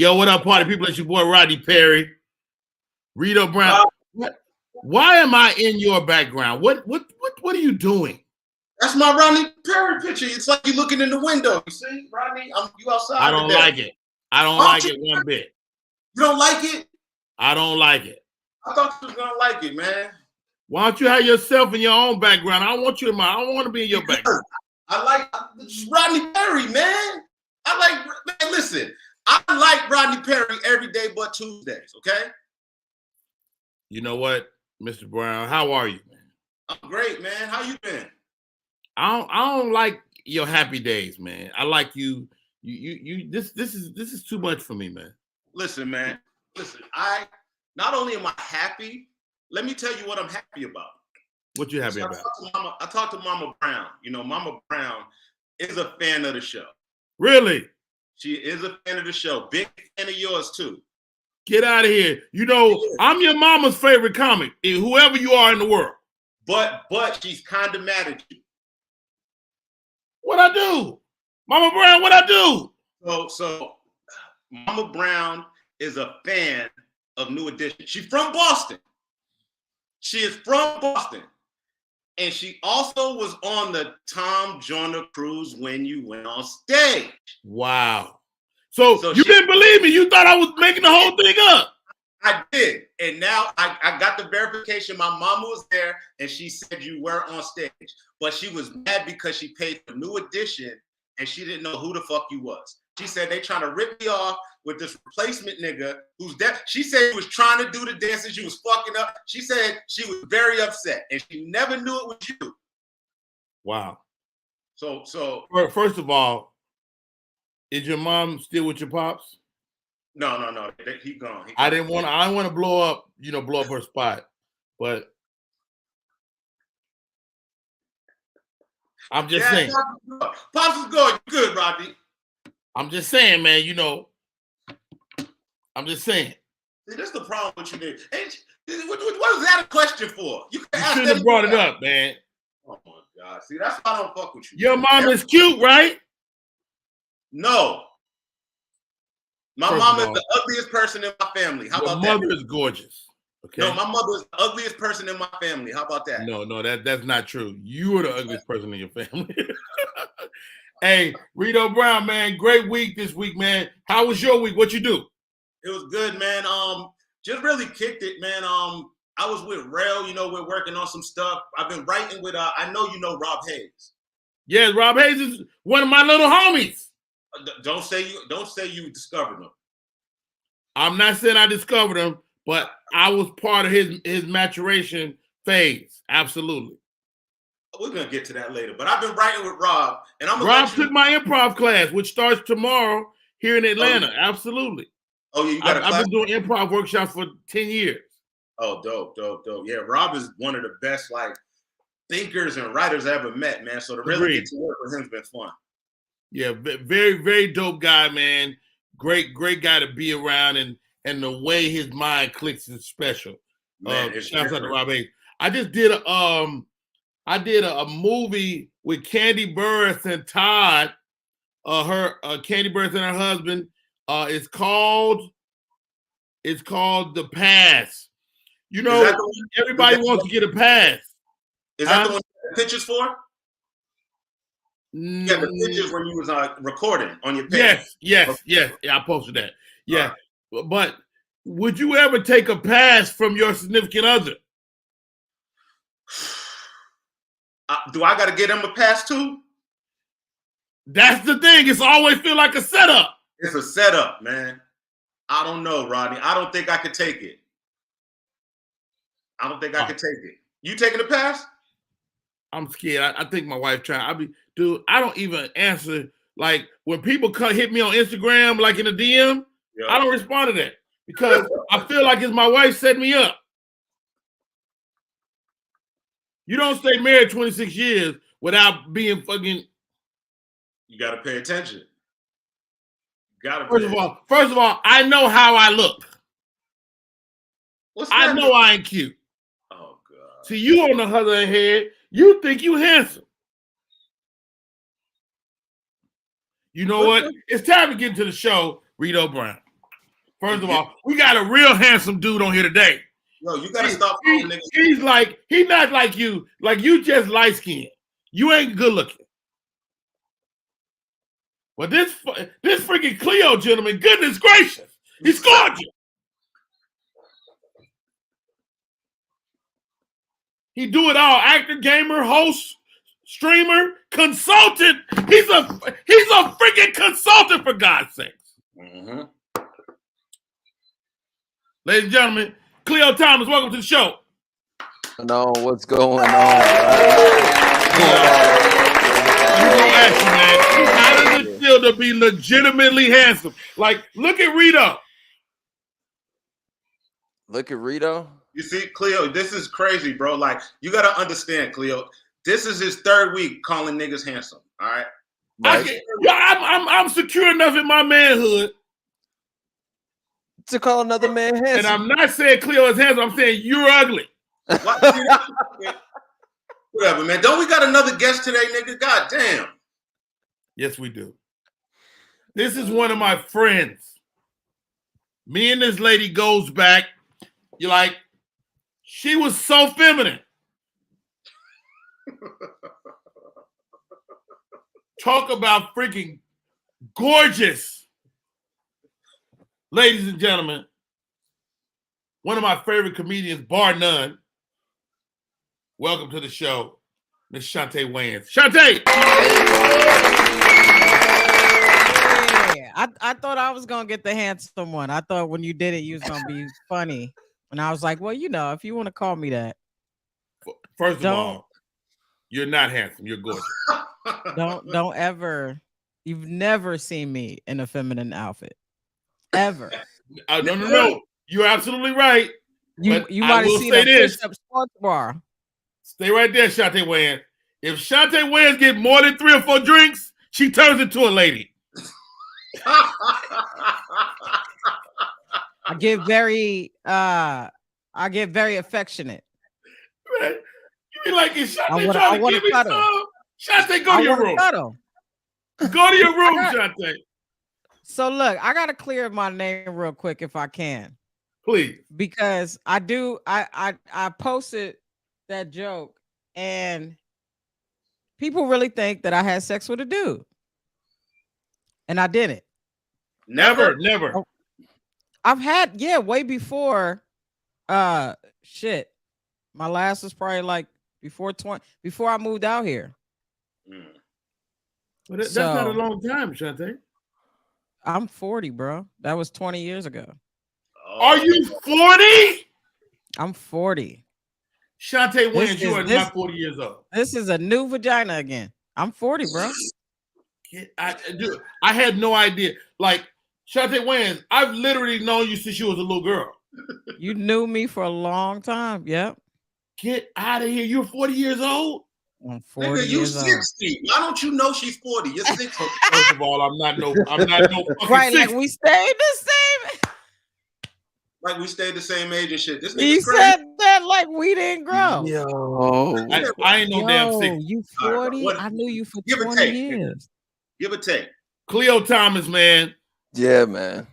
Yo, what up, party people? It's your boy Rodney Perry, Reedo Brown. Why am I in your background? What are you doing? That's my Rodney Perry picture. It's like you're looking in the window. You see, Rodney? You outside. I don't like it. I don't like it one bit. You don't like it? I don't like it. I thought you was gonna like it, man. Why don't you have yourself in your own background? I don't want you in I don't want to be in your background. I like Rodney Perry, man. Man, listen, I like Rodney Perry every day but Tuesdays, okay? You know what, Mr. Brown? How are you, man? I'm great, man. How you been? I don't like your happy days, man. I like you. This is too much for me, man. Listen, man. Listen, not only am I happy, let me tell you what I'm happy about. What you happy about? I talked to Mama Brown. You know, Mama Brown is a fan of the show. Really? She is a fan of the show. Big fan of yours too. Get out of here. You know, I'm your mama's favorite comic, whoever you are in the world. But she's kind of mad at you. What I do? Mama Brown, what I do? So Mama Brown is a fan of New Edition. She's from Boston. She is from Boston. And she also was on the Tom Joyner cruise when you went on stage. Wow. So you didn't believe me. You thought I was making the whole thing up. I did. And now I got the verification. My mama was there and she said you were on stage. But she was mad because she paid for New Edition and she didn't know who the fuck you was. She said they trying to rip me off with this replacement nigga who's deaf. She said he was trying to do the dances. You was fucking up. She said she was very upset and she never knew it was you. Wow. So first of all, is your mom still with your pops? No. He gone. I didn't want to blow up her spot, but I'm just saying. Pops is going good, Rodney. I'm just saying, man, I'm just saying. See, that's the problem with you, nigga. What was that a question for? You shouldn't have brought it up, man. Oh my God. See, that's why I don't fuck with you. Your mom is cute, right? No. My mom is the ugliest person in my family. How about that? Your mother is gorgeous. Okay. No, my mother is the ugliest person in my family. How about that? No, that's not true. You are the ugliest person in your family. Hey, Reedo Brown, man, great week this week, man. How was your week? What you do? It was good, man. Just really kicked it, man. I was with Rail. We're working on some stuff. I've been writing with. I know you know Rob Hayes. Yeah, Rob Hayes is one of my little homies. Don't say you discovered him. I'm not saying I discovered him, but I was part of his maturation phase. Absolutely. We're gonna get to that later, but I've been writing with Rob, and Rob took my improv class, which starts tomorrow here in Atlanta. Oh, yeah. Absolutely. Oh yeah, you got a class? I've been doing improv workshops for 10 years. Oh, dope. Yeah, Rob is one of the best thinkers and writers I ever met, man. So to really get to work with him has been fun. Yeah, very, very dope guy, man. Great guy to be around, and the way his mind clicks is special. Shouts out to Rob Hayes. I just did a movie with Candy Burris and Todd. Candy Burris and her husband. It's called The Pass. Everybody wants to get a pass. Is that the one you got pictures for? Yeah, the pictures when you was recording on your page. Yes. Yeah, I posted that. Yeah, but would you ever take a pass from your significant other? Do I got to get him a pass too? That's the thing. It's always feel like a setup. It's a setup, man. I don't know, Rodney. I don't think I could take it. I don't think I could take it. You taking a pass? I'm scared. I think my wife trying. Dude, I don't even answer. Like when people hit me on Instagram, like in a DM, I don't respond to that because I feel like it's my wife setting me up. You don't stay married 26 years without being fucking. You got to pay attention. First of all, I know how I look. I know I ain't cute. Oh God. See, you on the other hand, you think you handsome. You know what? It's time to get into the show, Reedo Brown. First of all, we got a real handsome dude on here today. Yo, you gotta stop. He's not like you. Like you just light skinned. You ain't good looking. But this freaking Khleo gentleman, goodness gracious, he's gorgeous. He do it all: actor, gamer, host, streamer, consultant. He's a freaking consultant, for God's sakes. Mm-hmm. Ladies and gentlemen, Khleo Thomas, welcome to the show. No, what's going on? How does it feel to be legitimately handsome? Like, look at Reedo. Look at Reedo. You see, Khleo, this is crazy, bro. Like, you gotta understand, Khleo. This is his third week calling niggas handsome. All right. I'm secure enough in my manhood to call another man handsome. And I'm not saying Khleo is handsome. I'm saying you're ugly. Whatever, man. Don't we got another guest today, nigga? God damn. Yes, we do. This is one of my friends. Me and this lady goes back. You're like, she was so feminine. Talk about freaking gorgeous. Ladies and gentlemen, one of my favorite comedians, bar none. Welcome to the show, Miss Chaunte Wayans. Chaunte! I thought I was going to get the handsome one. I thought when you did it, you was going to be funny. And I was like, well, you know, if you want to call me that. First of all, you're not handsome. You're gorgeous. Don't ever. You've never seen me in a feminine outfit. Ever. No. You're absolutely right. You might have seen a push-up sports bar. Stay right there, Chaunte Wayans. If Chaunte Wayans get more than 3 or 4 drinks, she turns into a lady. I get very affectionate. Man, you be like, is Chaunte I trying to want give to me cuddle. some? Chaunte, go to your room. Cuddle. Go to your room, Chaunte. So look, I gotta clear my name real quick if I can. Please. Because I posted that joke and people really think that I had sex with a dude. And I didn't. Never. I've had, way before shit. My last was probably like before I moved out here. Well, that's not a long time, Chaunte. I'm 40, bro. That was 20 years ago. Are you 40? I'm 40. Chaunte Wayans, you are not 40 years old. This is a new vagina again. I'm 40, bro. I had no idea. Like, Chaunte Wayans, I've literally known you since you was a little girl. You knew me for a long time. Yep. Get out of here. You're 40 years old? I'm 40 Nigga, you years 60. Why don't you know she's 40? You're 60. First of all, I'm not no fucking right, 60. like we stayed the same. Like we stayed the same age and shit. This He nigga's crazy. said that like we didn't grow. Yo, I ain't no damn 60. You 40? I knew you for 20 years. Give or take. Khleo Thomas, man. Yeah, man.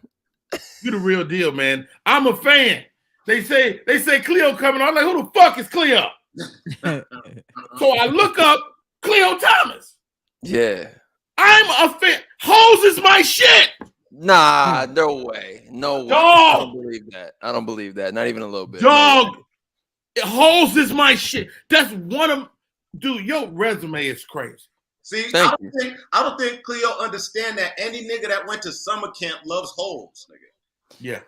You the real deal, man. I'm a fan. They say Khleo coming on. I'm like, who the fuck is Khleo? So I look up Khleo Thomas. Yeah. I'm a fan. Hoes is my shit. Nah, no way. No way. Dog. I don't believe that. I don't believe that. Not even a little bit. Dog. Hoes is my shit. That's one of, dude, your resume is crazy. See, I don't think Khleo understand that any nigga that went to summer camp loves hoes, nigga. Yeah.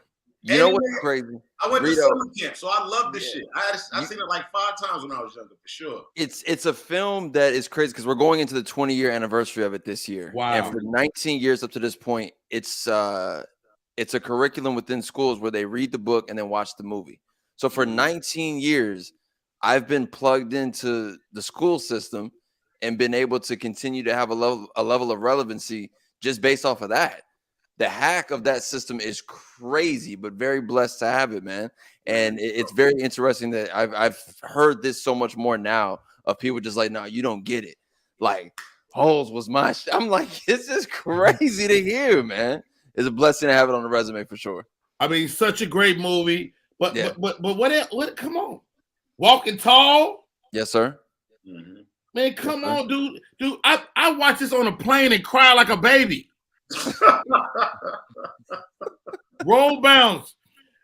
You know what's crazy? I went to Reedo. summer camp, so I love this shit. I seen it like 5 times when I was younger, for sure. It's a film that is crazy because we're going into the 20-year anniversary of it this year. Wow. And for 19 years up to this point, it's a curriculum within schools where they read the book and then watch the movie. So for 19 years, I've been plugged into the school system and been able to continue to have a level of relevancy just based off of that. The hack of that system is crazy, but very blessed to have it, man. And it's very interesting that I've heard this so much more now of people just like, no, you don't get it. Like, holes was my shit. I'm like, this is crazy to hear, man. It's a blessing to have it on the resume for sure. I mean, such a great movie. But Yeah. but what? Come on, Walking Tall. Yes, sir. Mhm. Man, come on, dude. I watch this on a plane and cry like a baby. Roll Bounce.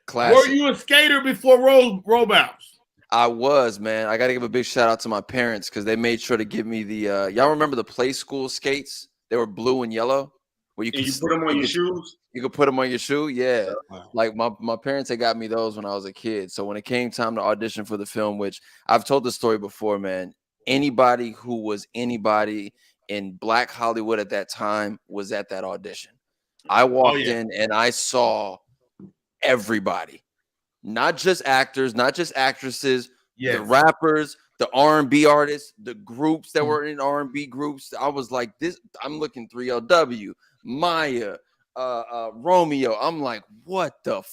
Classic. Were you a skater before roll bounce? I was, man. I got to give a big shout out to my parents because they made sure to give me the. Y'all remember the play school skates? They were blue and yellow. Where you put them on your shoes? You could put them on your shoe. Yeah. Wow. Like my parents had got me those when I was a kid. So when it came time to audition for the film, which I've told the story before, man, anybody who was anybody in Black Hollywood at that time was at that audition. I walked in and I saw everybody, not just actors, not just actresses, the rappers, the R&B artists, the groups that were in R&B groups. I was like, this, I'm looking 3LW, Maya, Romeo. I'm like, what the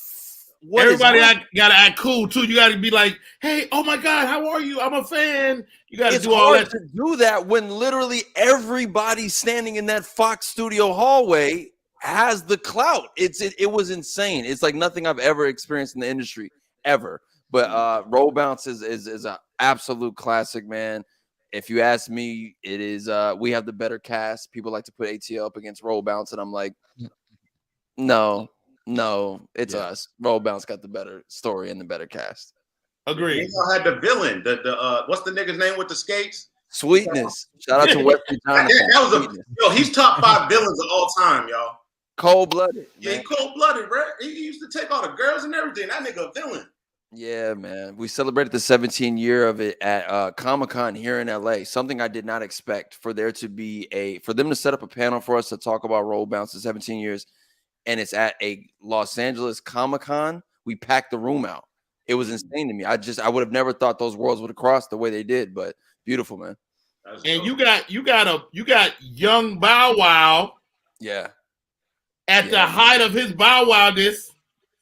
what everybody gotta act cool too. You gotta be like, hey, oh my God, how are you? I'm a fan. You gotta do all that. To do that when literally everybody standing in that Fox studio hallway has the clout. It was insane. It's like nothing I've ever experienced in the industry ever. But Roll Bounce is an absolute classic, man. If you ask me, it is we have the better cast. People like to put ATL up against Roll Bounce, and I'm like, no, it's us. Roll Bounce got the better story and the better cast. Agreed. Y'all had the villain, the what's the nigga's name with the skates? Sweetness. Shout out to Wesley Jonathan. That was he's top 5 villains of all time, y'all. Cold-blooded. Yeah, he cold-blooded, bro. He used to take all the girls and everything. That nigga a villain. Yeah, man. We celebrated the 17th year of it at Comic-Con here in LA. Something I did not expect for there to be for them to set up a panel for us to talk about Roll Bounce in 17 years. And it's at a Los Angeles Comic-Con. We packed the room out. It was insane to me. I would have never thought those worlds would have crossed the way they did, but beautiful, man. And you got young Bow Wow. Yeah. At the height of his Bow Wow-ness.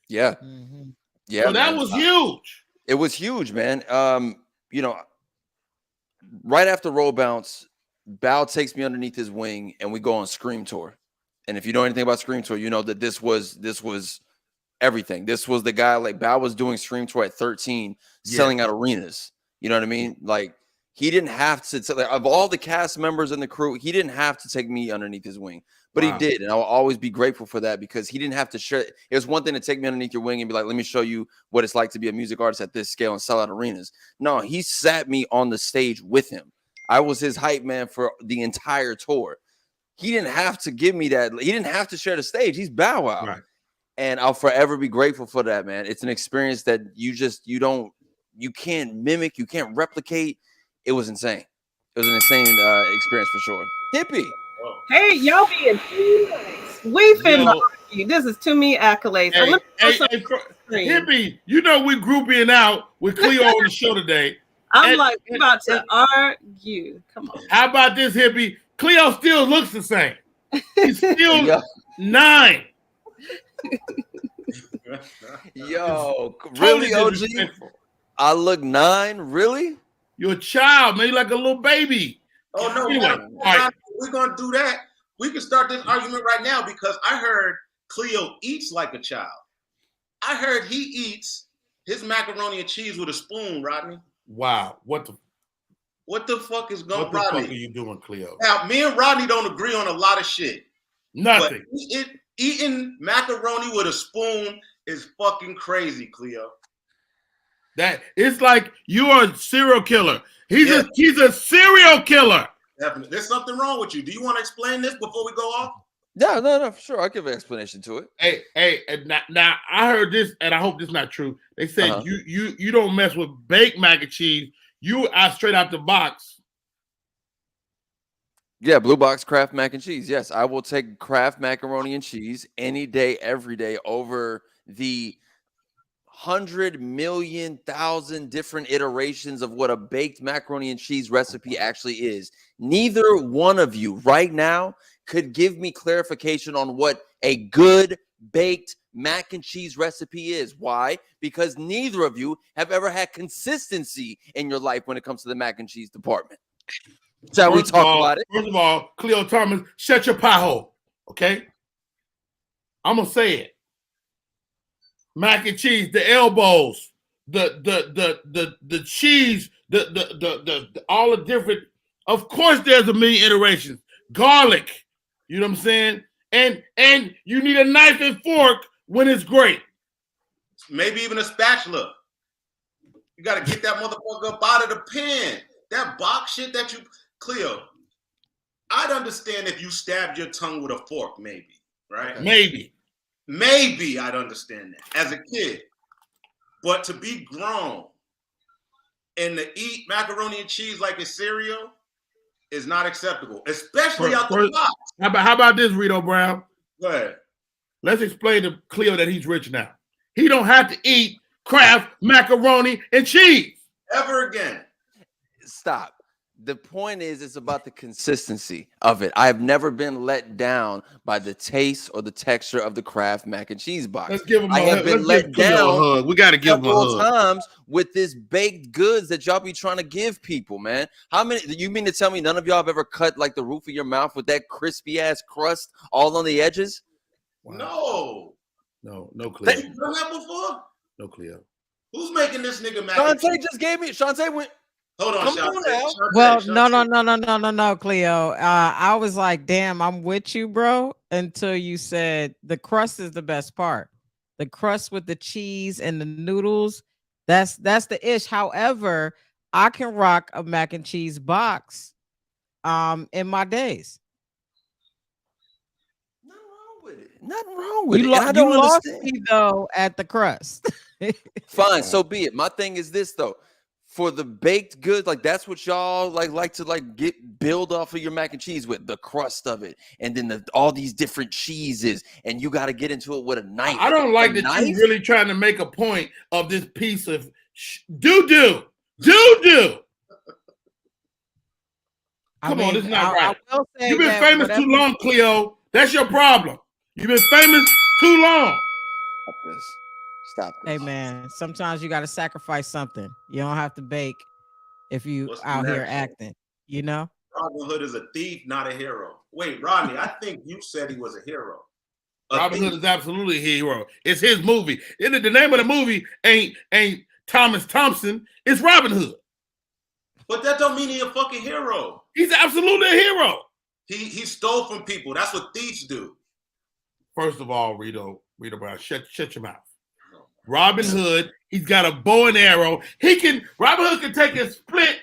Yeah. Mm-hmm. Yeah. So that was huge. It was huge, man. You know, right after Roll Bounce, Bow takes me underneath his wing and we go on Scream Tour. And if you know anything about Scream Tour, you know that this was everything. This was the guy, like Bow was doing Scream Tour at 13, selling out arenas. You know what I mean? Like he didn't have to, like, of all the cast members and the crew, he didn't have to take me underneath his wing. But he did, and I'll always be grateful for that because he didn't have to share. It was one thing to take me underneath your wing and be like, let me show you what it's like to be a music artist at this scale and sell out arenas. No, he sat me on the stage with him. I was his hype man for the entire tour. He didn't have to give me that. He didn't have to share the stage. He's Bow Wow. Right. And I'll forever be grateful for that, man. It's an experience that you can't mimic, you can't replicate. It was insane. It was an insane experience for sure. Hippie. Hey, y'all being too nice. We finna argue. This is too many accolades. Hippie, you know we're grouping out with Khleo on the show today. I'm about to argue. Come on. How about this, Hippie? Khleo still looks the same. He's still 9. Yo, really, OG? I look 9? Really? You're a child, man. You're like a little baby. Oh, no. Anyway, we're going to do that. We can start this argument right now because I heard Khleo eats like a child. I heard he eats his macaroni and cheese with a spoon, Rodney. Wow. What the fuck is going on, Rodney? What the fuck are you doing, Khleo? Now, me and Rodney don't agree on a lot of shit. Nothing. But eating macaroni with a spoon is fucking crazy, Khleo. That it's like you are a serial killer. He's a serial killer. Definitely. There's something wrong with you. Do you want to explain this before we go off? No, for sure. I'll give an explanation to it. Hey, now I heard this, and I hope this is not true. They said you don't mess with baked mac and cheese. You are straight out the box. Yeah, Blue Box Kraft mac and cheese. Yes, I will take Kraft macaroni and cheese any day, every day over the 100,000,000 different iterations of what a baked macaroni and cheese recipe actually is. Neither one of you right now could give me clarification on what a good baked mac and cheese recipe is. Why? Because neither of you have ever had consistency in your life when it comes to the mac and cheese department. Shall we talk about it? First of all, Khleo Thomas, shut your pie hole, okay? I'm going to say it. mac and cheese, the elbows, the cheese, the all the different. Of course, there's a million iterations. Garlic, you know what I'm saying? And you need a knife and fork when it's great. Maybe even a spatula. You got to get that motherfucker up out of the pan. That box shit that you, Khleo, I'd understand if you stabbed your tongue with a fork, maybe, right? Maybe I'd understand that as a kid. But to be grown and to eat macaroni and cheese like it's cereal is not acceptable, especially out the box. How about this, Reedo Brown? Go ahead. Let's explain to Khleo that he's rich now. He don't have to eat Kraft macaroni and cheese ever again. Stop. The point is, it's about the consistency of it. I have never been let down by the taste or the texture of the Kraft mac and cheese box. Let's give him I have been let down a hug. We got to give him a hug. Times with this baked goods that y'all be trying to give people, man. How many? You mean to tell me none of y'all have ever cut like the roof of your mouth with that crispy ass crust all on the edges? Wow. No, Khleo. Have you done that before? No, Khleo. Who's making this nigga mac? Chaunte just gave me. Chaunte went. Hold on, Chaunte. Well, no, Khleo. I was like, damn, I'm with you, bro, until you said the crust is the best part. The crust with the cheese and the noodles, that's the ish. However, I can rock a mac and cheese box in my days. Nothing wrong with it. You lost me though at the crust. Fine, so be it. My thing is this though. For the baked goods, like that's what y'all like to build off of your mac and cheese with, the crust of it, and then all these different cheeses, and you got to get into it with a knife. I don't like that you're really trying to make a point of this piece of doo-doo. Come on, this is not right. You've been famous too long, Khleo. That's your problem. You've been famous too long. Stop this. Hey man, sometimes you got to sacrifice something. You don't have to bake if you out here acting. You know, Robin Hood is a thief, not a hero. Wait, Rodney, I think you said he was a hero. Robin Hood is absolutely a hero. It's his movie. The name of the movie ain't Thomas Thompson. It's Robin Hood. But that don't mean he's a fucking hero. He's absolutely a hero. He stole from people. That's what thieves do. First of all, Reedo Brown, shut your mouth. Robin Hood, he's got a bow and arrow. Robin Hood can take and split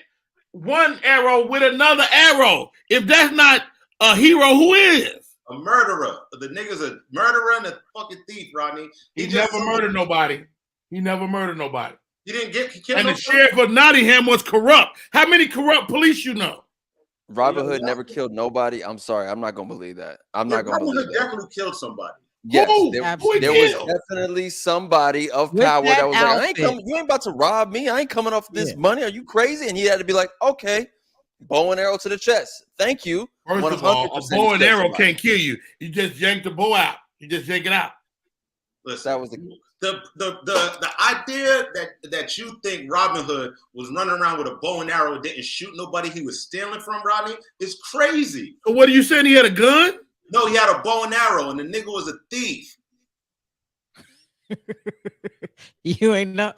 one arrow with another arrow. If that's not a hero, who is? A murderer. The nigga's a murderer and a fucking thief, Rodney. He never murdered nobody. He didn't kill and the sheriff of Nottingham was corrupt. How many corrupt police you know? Robin Hood never killed nobody. I'm sorry. I'm not going to believe that. Robin Hood definitely killed somebody. Yes, there was definitely somebody of power that was like, you ain't about to rob me. I ain't coming off this money. Are you crazy? And he had to be like, okay, bow and arrow to the chest. Thank you. First of all, a bow and arrow can't kill you. You just yank the bow out. You just yank it out. Listen, that was the idea that you think Robin Hood was running around with a bow and arrow and didn't shoot nobody he was stealing from, Rodney, is crazy. So what are you saying? He had a gun? No, he had a bow and arrow, and the nigga was a thief. You ain't know.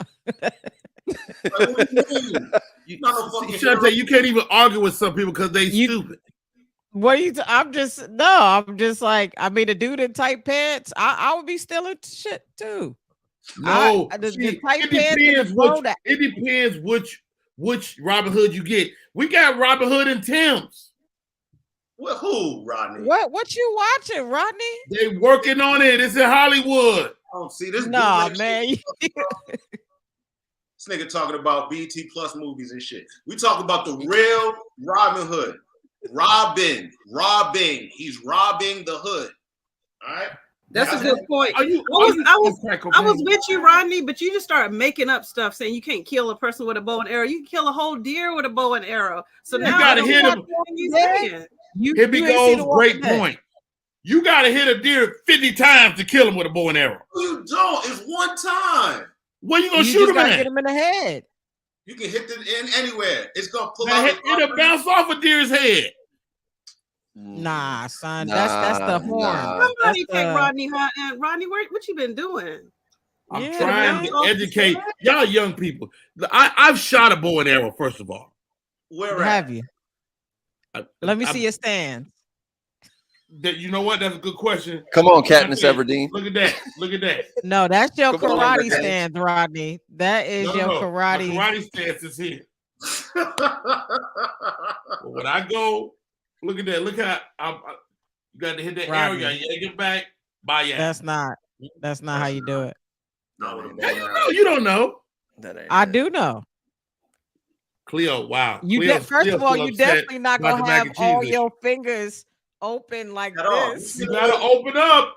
What do you mean? You can't even argue with some people because they stupid. What are you? I'm just like, I mean, the dude in tight pants, I would be stealing shit too. No, it depends which Robin Hood you get. We got Robin Hood and Tim's. Well, who, Rodney? What you watching, Rodney? They working on it. It's in Hollywood. I don't see this. Nah, man. This nigga talking about BT Plus movies and shit. We talking about the real Robin Hood. Robbing. He's robbing the hood. All right. That's a good point. I was with you, Rodney, but you just started making up stuff saying you can't kill a person with a bow and arrow. You can kill a whole deer with a bow and arrow. So now you gotta hit him. Here goes great point. You gotta hit a deer 50 times to kill him with a bow and arrow. You don't. It's one time. Where you gonna shoot him at? Get him in the head. You can hit the end anywhere. It's gonna pull out. It'll bounce off a deer's head. Nah, son. That's the horn. Somebody take Rodney. Rodney, what you been doing? I'm trying to educate y'all young people. I've shot a bow and arrow, first of all. Where have you? Let me see your stance. You know what? That's a good question. Come on, Katniss Everdeen. Look at that. Look at that. No, that's your karate stance, Rodney. That is your karate. My karate stance is here. When I go, look at that. Look how you got to hit that arrow. You got to get back. Bye, yeah. That's not how you do it. No, you don't know. I do know. Khleo, wow. First of all, you definitely not gonna have all your fingers open like this. You gotta open up.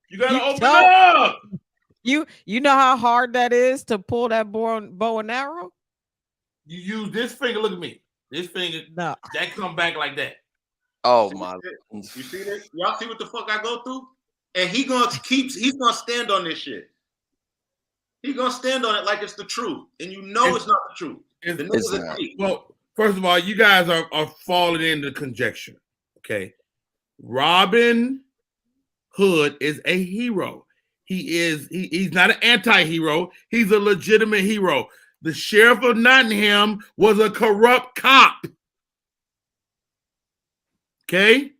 You gotta open up. You know how hard that is to pull that bow and arrow? You use this finger. Look at me. This finger. No. That come back like that. Oh my! You see this? Y'all see what the fuck I go through? And he's gonna stand on this shit. He's gonna stand on it like it's the truth, and you know it's not the truth. It's not. Well, first of all, you guys are falling into conjecture. Okay, Robin Hood is a hero. He's not an anti-hero. He's a legitimate hero. The sheriff of Nottingham was a corrupt cop. Okay.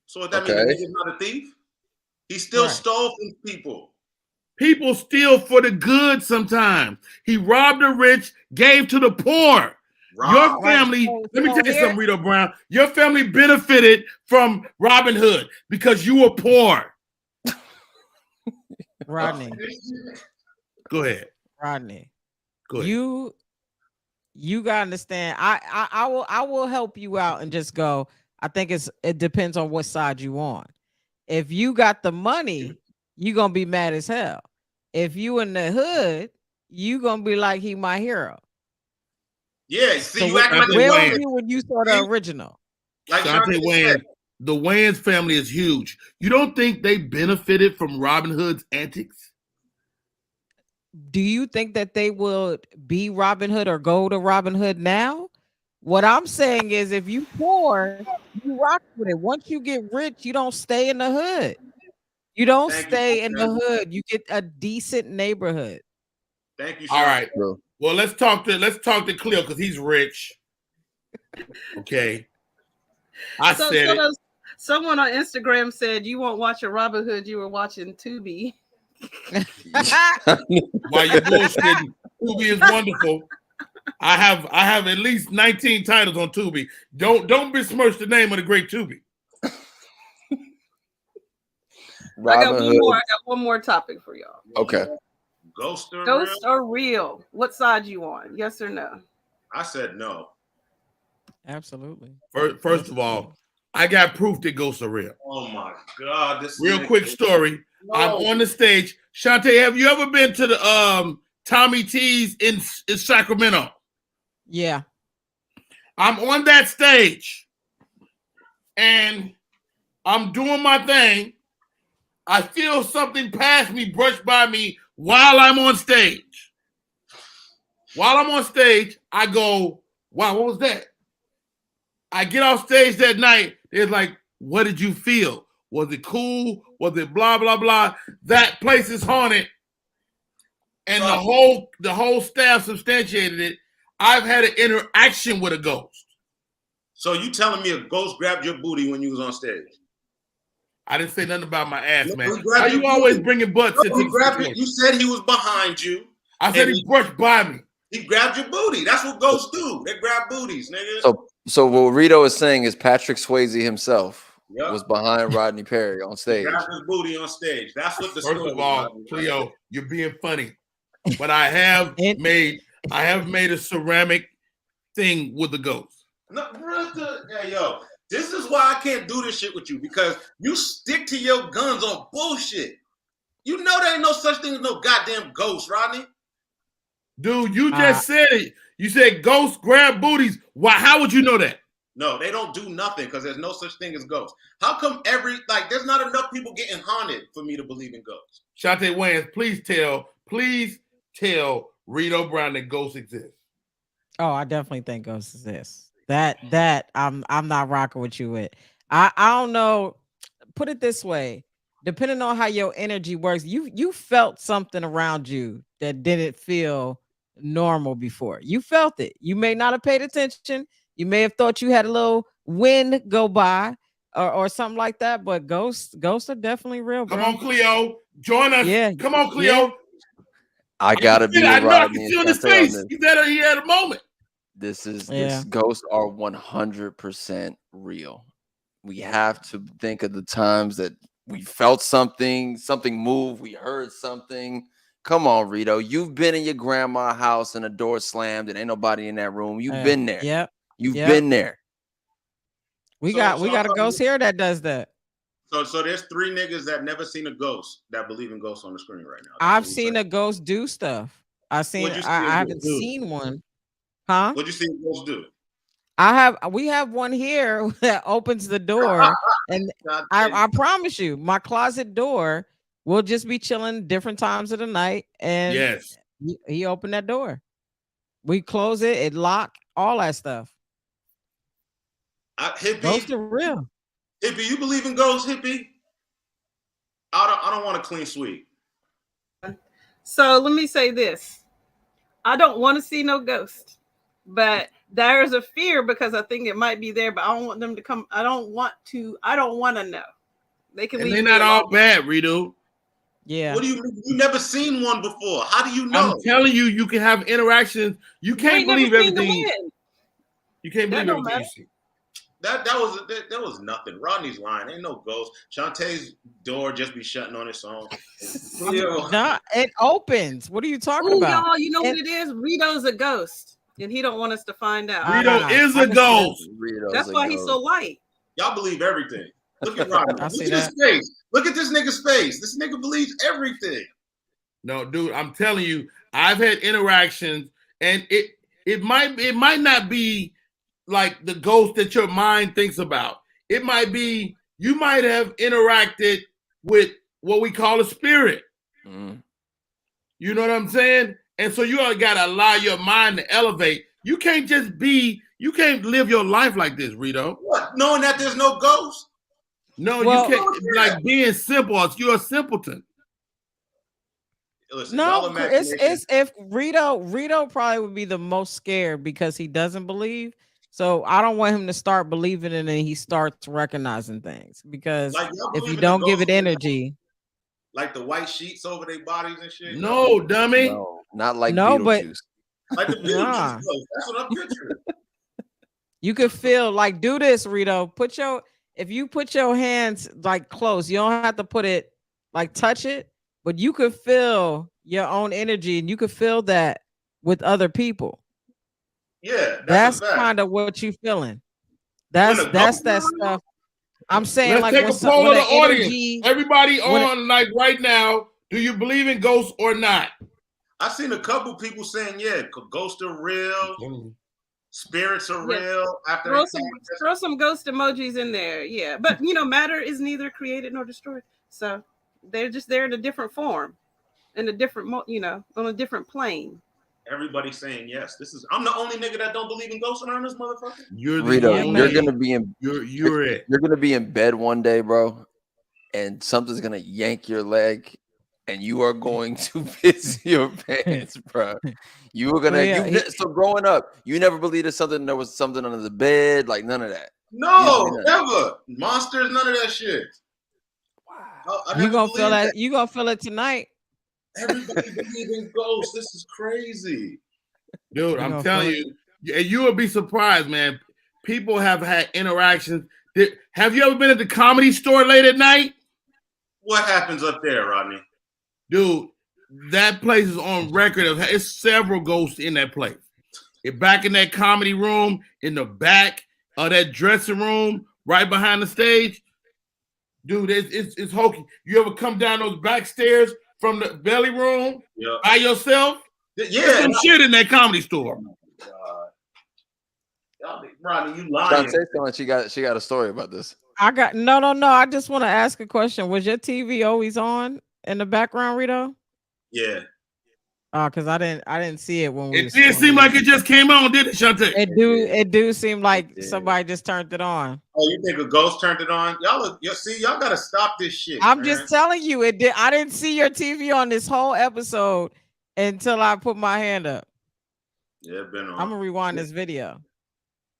So that means he's not a thief. He still stole from people. People steal for the good sometimes. He robbed the rich, gave to the poor. Your family, let me tell you something, Reedo Brown. Your family benefited from Robin Hood because you were poor. Rodney. Go ahead. Rodney. Go ahead. You gotta understand. I will help you out and just go. I think it depends on what side you on. If you got the money, you're gonna be mad as hell. If you in the hood, you gonna be like, he my hero. Yeah, see, so you acting like where were you when you saw the original? Like Chaunte Wayans, the Wayans family is huge. You don't think they benefited from Robin Hood's antics? Do you think that they would be Robin Hood or go to Robin Hood now? What I'm saying is, if you poor, you rock with it. Once you get rich, you don't stay in the hood. You don't stay in the hood. You get a decent neighborhood. Thank you. All right, bro. Well, let's talk to Khleo because he's rich. Okay. Someone on Instagram said you won't watch a Robin Hood, you were watching Tubi. While you're bullshitting, Tubi is wonderful. I have at least 19 titles on Tubi. Don't besmirch the name of the great Tubi. I got one more topic for y'all. Okay. Ghost or real? What side you on? Yes or no? I said no. Absolutely. First of all, I got proof that ghosts are real. Oh my God! This real quick story. No. I'm on the stage. Chaunte, have you ever been to the Tommy T's in Sacramento? Yeah. I'm on that stage and I'm doing my thing. I feel something pass me, brush by me while I'm on stage. While I'm on stage, I go, wow, what was that? I get off stage that night. It's like, what did you feel? Was it cool? Was it blah, blah, blah? That place is haunted. And the whole staff substantiated it. I've had an interaction with a ghost. So you telling me a ghost grabbed your booty when you was on stage? I didn't say nothing about my ass, man. Why you always bringing butts into the situation? You said he was behind you. I said he brushed by me. He grabbed your booty. That's what ghosts do. They grab booties, nigga. So what Reedo is saying is Patrick Swayze himself was behind Rodney Perry on stage. He grabbed his booty on stage. That's what the First of all, Khleo, you're being funny. But I have made a ceramic thing with the ghost. No, brother. Hey, yo, this is why I can't do this shit with you, because you stick to your guns on bullshit. You know there ain't no such thing as no goddamn ghost, Rodney. Dude, you just said it. You said ghosts grab booties. Why? How would you know that? No, they don't do nothing because there's no such thing as ghosts. How come there's not enough people getting haunted for me to believe in ghosts? Chaunte Wayans, please tell Reedo Brown that ghosts exist. Oh, I definitely think ghosts exist. That I'm not rocking with you with. I don't know. Put it this way. depending on how your energy works, you felt something around you that didn't feel normal before. You felt it. You may not have paid attention. You may have thought you had a little wind go by or something like that. But ghosts are definitely real, bro. Come on, Khleo. Join us. Yeah. Come on, Khleo. Yeah. I gotta be I with know I Rodney can and see on his Chaunte on face. this. He had a moment. This ghosts are 100% real. We have to think of the times that we felt something moved, we heard something. Come on, Reedo. You've been in your grandma's house and the door slammed and ain't nobody in that room. You've been there. Yep. You've been there. We got a ghost here that does that. So there's 3 niggas that never seen a ghost that believe in ghosts on the screen right now. I've seen a ghost do stuff. I haven't seen one. Huh? What'd you see a ghost do? We have one here that opens the door, and I promise you, my closet door will just be chilling different times of the night. And yes, he opened that door. We close it lock, all that stuff. Hippie, ghosts are real. Hippie, you believe in ghosts, Hippie? I don't want a clean sweep. So let me say this. I don't want to see no ghost, but there's a fear because I think it might be there, but I don't want them to come. I don't want to know. They can leave. They're not all bad, Reedo. Yeah. What do you mean? You never seen one before. How do you know? I'm telling you, you can have interactions. You can't believe everything. You can't believe everything you see. That was nothing. Rodney's lying. Ain't no ghost. Chaunte's door just be shutting on its own. Nah, it opens. What are you talking about? Y'all, you know what it is? Reedo's a ghost, and he don't want us to find out. Reedo is a ghost. That's why he's so light. Y'all believe everything. Look at Rodney. Look at his face. Look at this nigga's face. This nigga believes everything. No, dude, I'm telling you, I've had interactions, and it might not be like the ghost that your mind thinks about. It might be you might have interacted with what we call a spirit. Mm. You know what I'm saying? And so you gotta allow your mind to elevate. You can't live your life like this, Reedo. What? Knowing that there's no ghost? No, you can't. Like being simple. You're a simpleton. Listen, no, it's if Reedo probably would be the most scared because he doesn't believe. So I don't want him to start believing and then he starts recognizing things because if you don't give it energy, like the white sheets over their bodies and shit. No, dummy. No, not like Beetlejuice. Like the Beetlejuice. That's what I'm picturing. You could feel like do this, Reedo. If you put your hands like close, you don't have to put it like touch it, but you could feel your own energy and you could feel that with other people. Yeah, that's kind of what you feeling. That's that stuff. I'm saying, let's like, take a poll of the audience. Everybody on, like, right now, do you believe in ghosts or not? I've seen a couple people saying, yeah, ghosts are real, spirits are real. After throw some ghost emojis in there, yeah. But matter is neither created nor destroyed, so they're just there in a different form, in a different, on a different plane. Everybody's saying yes. I'm the only nigga that don't believe in ghosts around this motherfucker. Reedo, you're gonna be in. You're gonna be in bed one day, bro, and something's gonna yank your leg, and you are going to piss your pants, bro. You were gonna. So growing up, you never believed there was something under the bed, like none of that. No, never. Monsters, none of that shit. Wow. You gonna feel that? You gonna feel it tonight? Everybody believes in ghosts. This is crazy. Dude, I'm telling you, and you will be surprised, man. People have had interactions. Have you ever been at the Comedy Store late at night? What happens up there, Rodney? Dude, that place is on record of it's several ghosts in that place. Back in that comedy room, in the back of that dressing room, right behind the stage. Dude, it's hokey. You ever come down those back stairs from the belly room by yourself? Yeah. There's some shit in that Comedy Store. Rodney, you lying. She got a story about this. I got no. I just want to ask a question. Was your TV always on in the background, Reedo? Yeah. Because I didn't see it when we. It did seem like it just came on, didn't it, Chaunte? It do seem like somebody just turned it on. Oh, you think a ghost turned it on? Y'all gotta stop this shit. I'm man. just telling you, it did. I didn't see your TV on this whole episode until I put my hand up. Yeah, been on. I'm gonna rewind this video.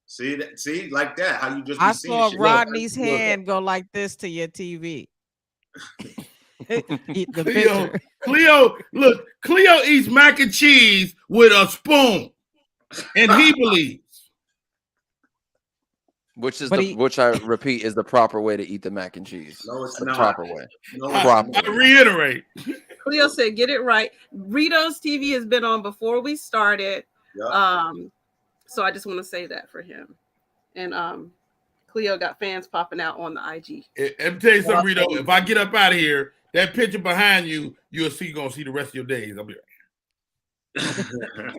See that? See, like that? How you just? I saw Rodney's hand go like this to your TV. Eat the picture. Khleo, look, Khleo eats mac and cheese with a spoon, and he believes. Which I repeat is the proper way to eat the mac and cheese. No, it's the not. proper way. No, I reiterate. Khleo said, "Get it right." Reedo's TV has been on before we started. Yep. So I just want to say that for him. And Khleo got fans popping out on the IG. Let me tell you something, Reedo. If I get up out of here, that picture behind you, you're gonna see the rest of your days. I'll be right.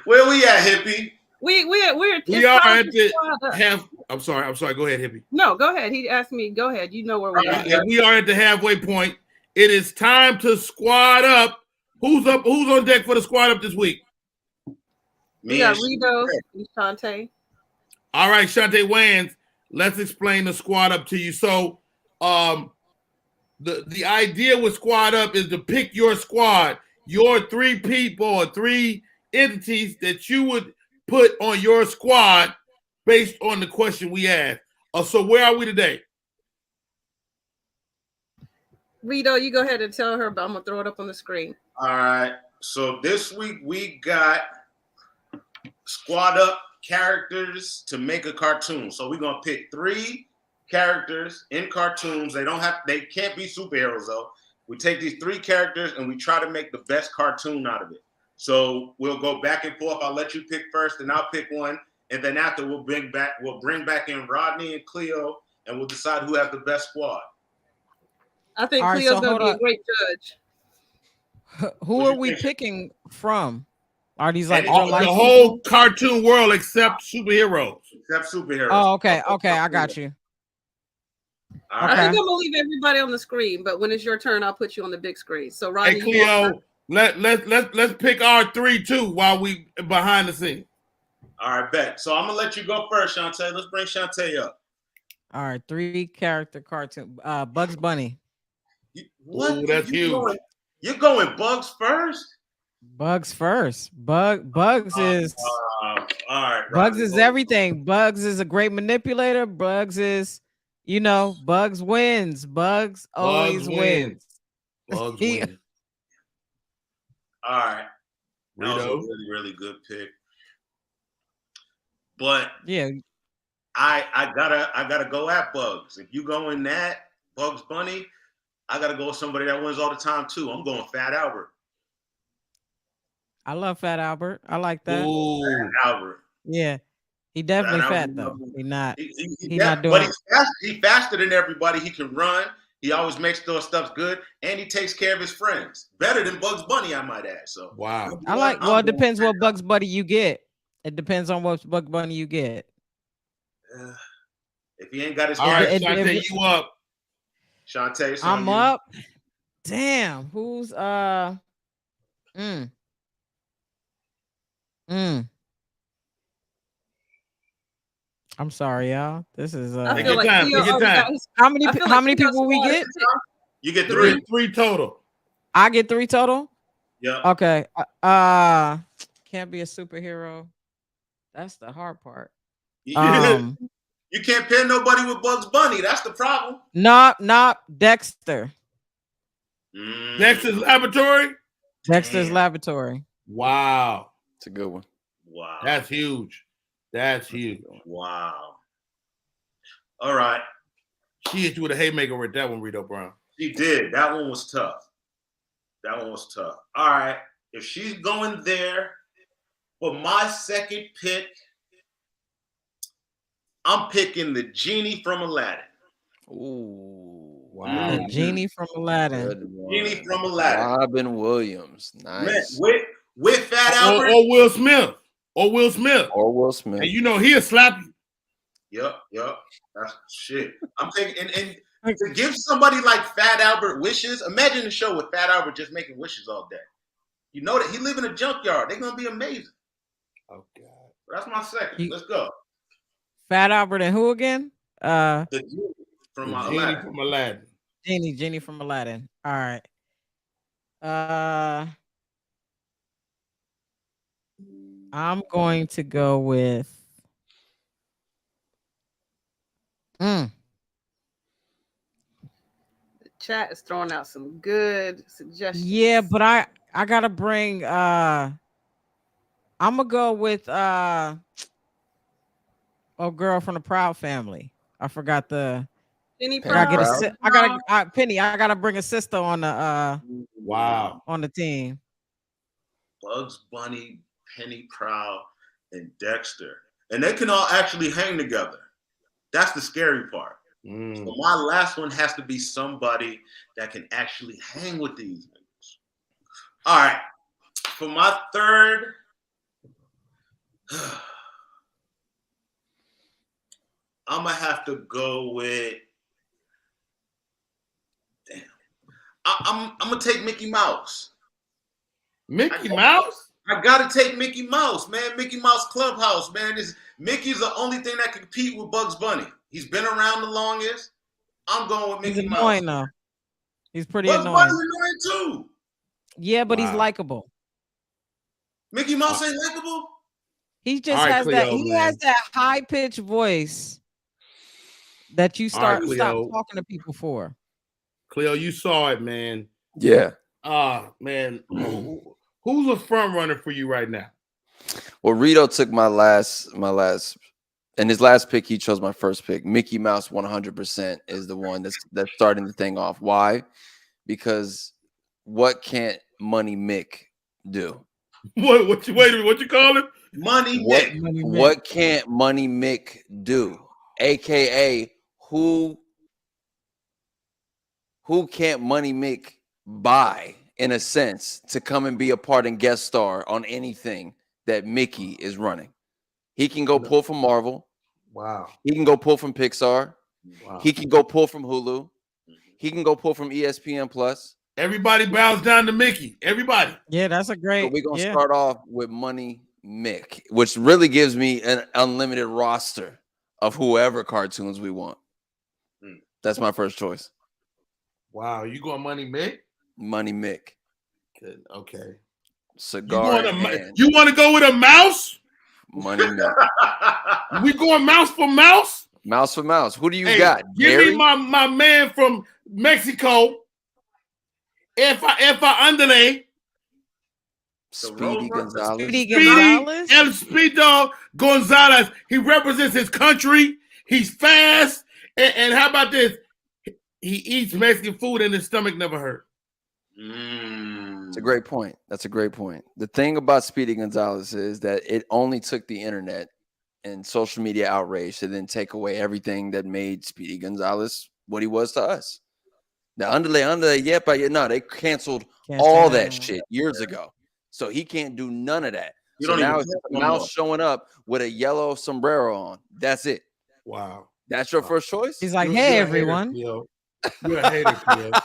Where we at, hippie? We are at the half. I'm sorry. Go ahead, hippie. No, go ahead. He asked me. Go ahead. You know where we are. We are at the halfway point. It is time to squad up. Who's up? Who's on deck for the squad up this week? We got Reedo and Chaunte. All right, Chaunte Wayans. Let's explain the squad up to you. So, the idea with squad up is to pick your squad, your 3 people or 3 entities that you would put on your squad based on the question we asked. So where are we today? Reedo, you go ahead and tell her, but I'm gonna throw it up on the screen. All right. So this week we got squad up characters to make a cartoon. So we're gonna pick 3 characters in cartoons. They can't be superheroes though. We take these 3 characters and we try to make the best cartoon out of it. So we'll go back and forth. I'll let you pick first, and I'll pick one, and then after we'll bring back in Rodney and Khleo, and we'll decide who has the best squad. I think Cleo's gonna be a great judge. Who are we picking from? Are these like the whole cartoon world except superheroes? Except superheroes. Oh, okay. I got you. I think I'm gonna leave everybody on the screen, but when it's your turn, I'll put you on the big screen. So Rodney, hey Khleo, let's pick our 3 too while we behind the scenes. All right, bet. So I'm gonna let you go first, Chaunte. Let's bring Chaunte up. All right, 3 character cartoon. Bugs Bunny. What? Ooh, that's huge. You're going Bugs first? Bugs first. Bugs is all right. Bugs is everything. Bugs is a great manipulator. Bugs is, Bugs wins. Bugs always wins. Bugs wins. All right. That was a really, really good pick. But yeah, I gotta go at Bugs. If you go in that Bugs Bunny, I gotta go with somebody that wins all the time too. I'm going Fat Albert. I love Fat Albert. I like that. Ooh, Fat Albert. Yeah, he definitely fat though. He's not. He's not doing. But he's faster than everybody. He can run. He always makes those stuff good, and he takes care of his friends better than Bugs Bunny, I might add. So wow. Well, it depends what Bugs Bunny you get. It depends on what Bugs Bunny you get. If he ain't got his, all right, Chaunte, you up? Chaunte, I'm up. Damn, who's I'm sorry, y'all. This is take your time. How many people we get? You get 3. 3 total. I get 3 total? Yeah. Okay. Can't be a superhero. That's the hard part. You can't pin nobody with Bugs Bunny. That's the problem. Not Dexter. Dexter's Laboratory? Dexter's Laboratory. Wow. It's a good one. Wow. That's huge. That's huge. Wow. All right. She hit you with a haymaker with that one, Reedo Brown. She did. That one was tough. All right. If she's going there for my second pick, I'm picking the genie from Aladdin. Ooh. Wow. The genie from Aladdin. Genie from Aladdin. Robin Williams. Nice. Man, with Fat Albert. Or Will Smith. And And he'll slap you. Yep. That's shit. I'm taking and to give somebody like Fat Albert wishes. Imagine the show with Fat Albert just making wishes all day. You know that he live in a junkyard. They're gonna be amazing. Oh God. That's my second. Let's go. Fat Albert and who again? The genie from Genie from Aladdin. Genie from Aladdin. All right. I'm going to go with The chat is throwing out some good suggestions. Yeah, but I gotta bring I'm gonna go with girl from the Proud Family. I forgot the Penny I gotta Proud. get Penny. I gotta bring a sister on the Wow. on the team. Bugs Bunny, Penny Proud, and Dexter. And they can all actually hang together. That's the scary part. So my last one has to be somebody that can actually hang with these niggas. All right. For my third, I'm going to have to go with, damn. I'm going to take Mickey Mouse. Mickey Mouse? I gotta take Mickey Mouse, man. Mickey Mouse Clubhouse, man. Mickey's the only thing that can compete with Bugs Bunny. He's been around the longest. I'm going with Mickey He's Mouse. annoying though. He's pretty Bugs annoying. Bunny's annoying too. Yeah, but he's Wow. likable. Mickey Mouse ain't likable. He just All right, has that. Khleo, He man. has that high pitched voice that you All right, stop Khleo. talking to people for. Khleo, you saw it, man. Yeah. Man. Who's a front runner for you right now? Well, Reedo took my last, and his last pick, he chose my first pick. Mickey Mouse 100% is the one that's starting the thing off. Why? Because what can't Money Mick do? What you call him? Money What, Mick. what can't Money Mick do? AKA who can't Money Mick buy, in a sense, to come and be a part and guest star on anything that Mickey is running? He can go pull from Marvel. Wow. He can go pull from Pixar. Wow. He can go pull from Hulu. He can go pull from ESPN Plus. Everybody bows down to Mickey. Everybody. Yeah, that's a great. So we're gonna yeah. start off with Money Mick, which really gives me an unlimited roster of whoever cartoons we want. That's my first choice. Wow. You going Money Mick? Money Mick. Good. Okay. Cigar. You want to go with a mouse? Money Mick. We going mouse for mouse? Mouse for mouse. Who do you Hey, got? Give Gary? me my man from Mexico. If I underlay. Speedy Gonzalez. Speedy Gonzalez. El Speedo Gonzalez. He represents his country. He's fast. And how about this? He eats Mexican food and his stomach never hurt. That's a great point. That's a great point. The thing about Speedy Gonzalez is that it only took the internet and social media outrage to then take away everything that made Speedy Gonzalez what he was to us. The underlay, yeah, but no, they canceled all that shit years ago. So he can't do none of that. So now it's just a mouse showing up with a yellow sombrero on. That's it. Wow. That's your first choice? He's like, hey, everyone. You're a hater, Khleo.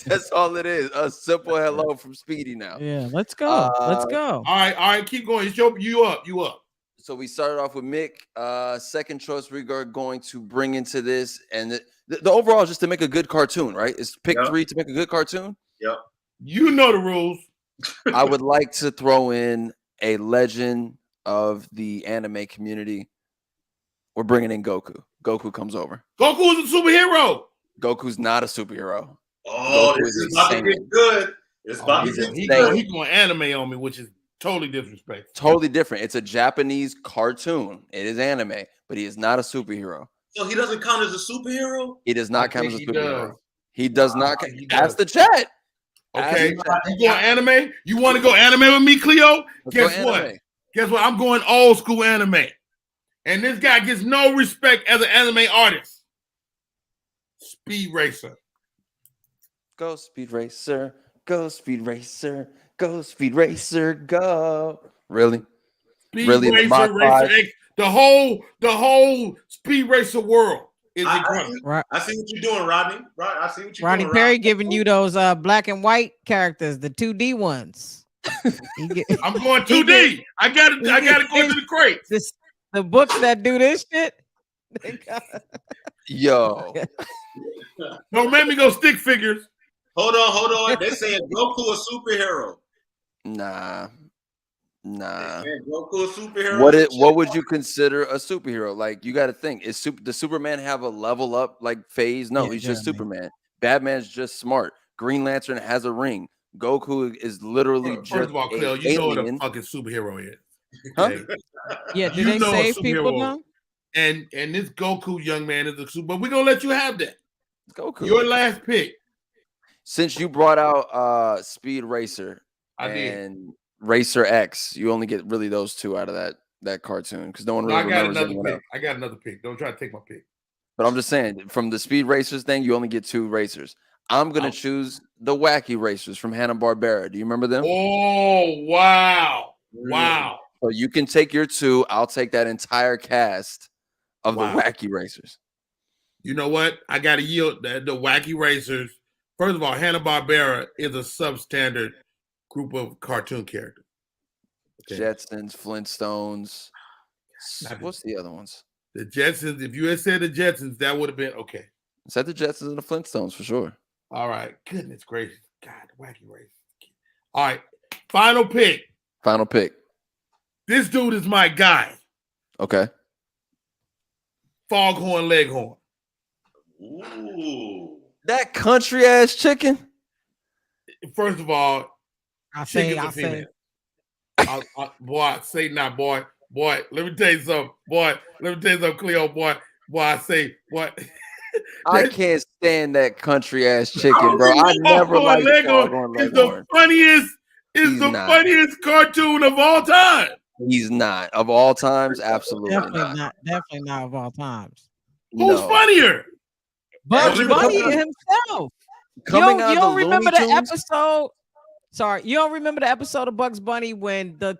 That's all it is. A simple hello from Speedy now. Yeah, let's go. Let's go. All right, keep going. It's you up. So we started off with Mick. Second choice we are going to bring into this, and the overall is just to make a good cartoon, right? It's pick 3 to make a good cartoon. Yep. You know the rules. I would like to throw in a legend of the anime community. We're bringing in Goku. Goku comes over. Goku is a superhero. Goku's not a superhero. Oh, Goku this is about to get good. It's about to get He good. going anime on me, which is totally disrespectful. Totally different. It's a Japanese cartoon. It is anime, but he is not a superhero. So he doesn't count as a superhero? He does not count as a he superhero. does. He does not. he Ask does. the chat. Okay, Ask the chat. you going anime? You want to go anime with me, Khleo? Let's go Guess what? anime. Guess what? I'm going old school anime. And this guy gets no respect as an anime artist. Speed Racer. Go Speed Racer. Go Speed Racer. Go Speed Racer. Go. Really? Speed Really, Racer, Mach 5? Racer X, the whole Speed Racer world. is I incredible. I see what you're doing, Rodney. I see what you're Rodney doing. Perry giving you those black and white characters, the 2D ones. I'm going 2D. I gotta go into the crates. The books that do this shit. Yo, Don't make me go stick figures. Hold on. They saying Goku a superhero. nah. Goku a superhero. What would you consider a superhero? Like, you got to think, does Superman have a level up like phase? No, he's just Superman. Batman's just smart. Green Lantern has a ring. Goku is literally First just of all, Khleo, you know what a fucking superhero is. Okay? Huh? Yeah, do they save people now? And this Goku young man is a super, but we're gonna let you have that. Goku. Your last pick. Since you brought out Speed Racer did. Racer X, you only get really those two out of that cartoon because no one really remembers anyone else. I got another pick. Don't try to take my pick. But I'm just saying, from the Speed Racers thing, you only get two racers. I'm gonna choose the Wacky Racers from Hanna-Barbera. Do you remember them? Oh wow. So you can take your two. I'll take that entire cast of the Wacky Racers. You know what? I gotta yield the Wacky Racers. First of all, Hanna-Barbera is a substandard group of cartoon characters. Okay. Jetsons, Flintstones. What's the other ones? The Jetsons. If you had said the Jetsons, that would have been okay. Is that the Jetsons and the Flintstones for sure? All right. Goodness gracious. God, the Wacky Racers. All right. Final pick. This dude is my guy. Okay. Foghorn Leghorn. Ooh. That country ass chicken. First of all, I say, boy, say not, boy. Let me tell you something, Khleo, boy. I say, what? I can't stand that country ass chicken, bro. I never liked Foghorn Leghorn. It's the funniest cartoon of all time. He's not of all times. Absolutely not. Definitely not of all times. Who's funnier? Bugs Bunny himself. You don't remember the episode? Sorry, you don't remember the episode of Bugs Bunny when the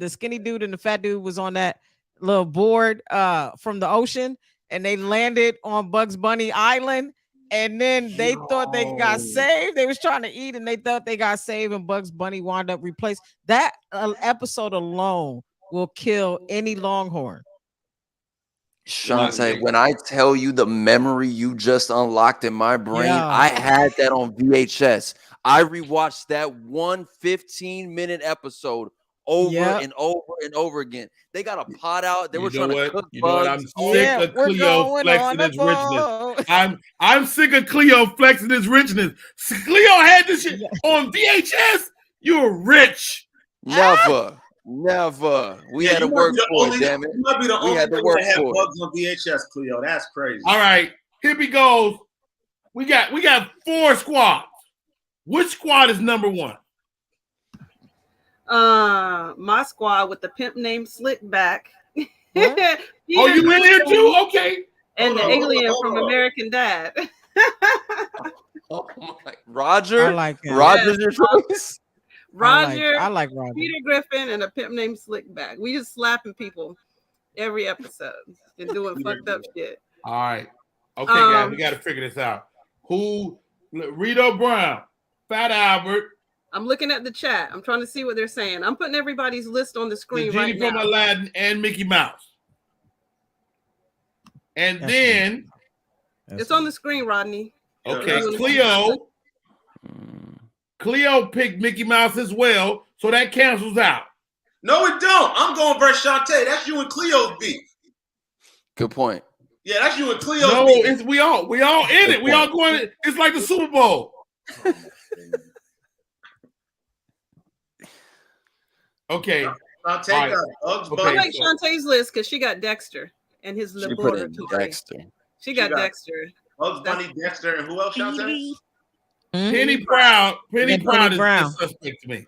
skinny dude and the fat dude was on that little board from the ocean and they landed on Bugs Bunny Island and then they thought they got saved. They was trying to eat and they thought they got saved and Bugs Bunny wound up replaced. That episode alone will kill any Longhorn. Chaunte, when I tell you the memory you just unlocked in my brain, I had that on VHS. I rewatched that 15-minute episode over and over again. They got a pot out. They were trying to cook bugs. I'm sick of Khleo flexing his richness. I'm sick of Khleo flexing his richness. Khleo had this shit on VHS. You're rich. Never. We had to work for it, damn it. You might be the only one that had bugs on VHS, Khleo. That's crazy. All right, here we goes. We got 4 squads. Which squad is number 1? My squad with the pimp named Slickback. You in here too? Okay. And the alien from American Dad. Oh my! Roger. I like him. Roger's your choice. Roger. I like Roger. Peter Griffin and a pimp named Slickback. We just slapping people every episode and doing fucked up shit. All right. Okay, guys, we got to figure this out. Who? Reedo Brown, Fat Albert. I'm looking at the chat. I'm trying to see what they're saying. I'm putting everybody's list on the screen right now. Genie from Aladdin and Mickey Mouse. And then it's on the screen, Rodney. Okay, Khleo picked Mickey Mouse as well, so that cancels out. No, it don't. I'm going versus Chaunte. That's you and Kleo's beef. Good point. Yeah, that's you and Kleo's beef. It's we all in it. We all going. It's like the Super Bowl. Okay. I'll take Bugs Bunny. I like Shantae's list because she got Dexter and his laboratory. She got Dexter. Bugs Bunny, Dexter, and who else, Chaunte? Penny Proud. Penny Proud is suspect to me.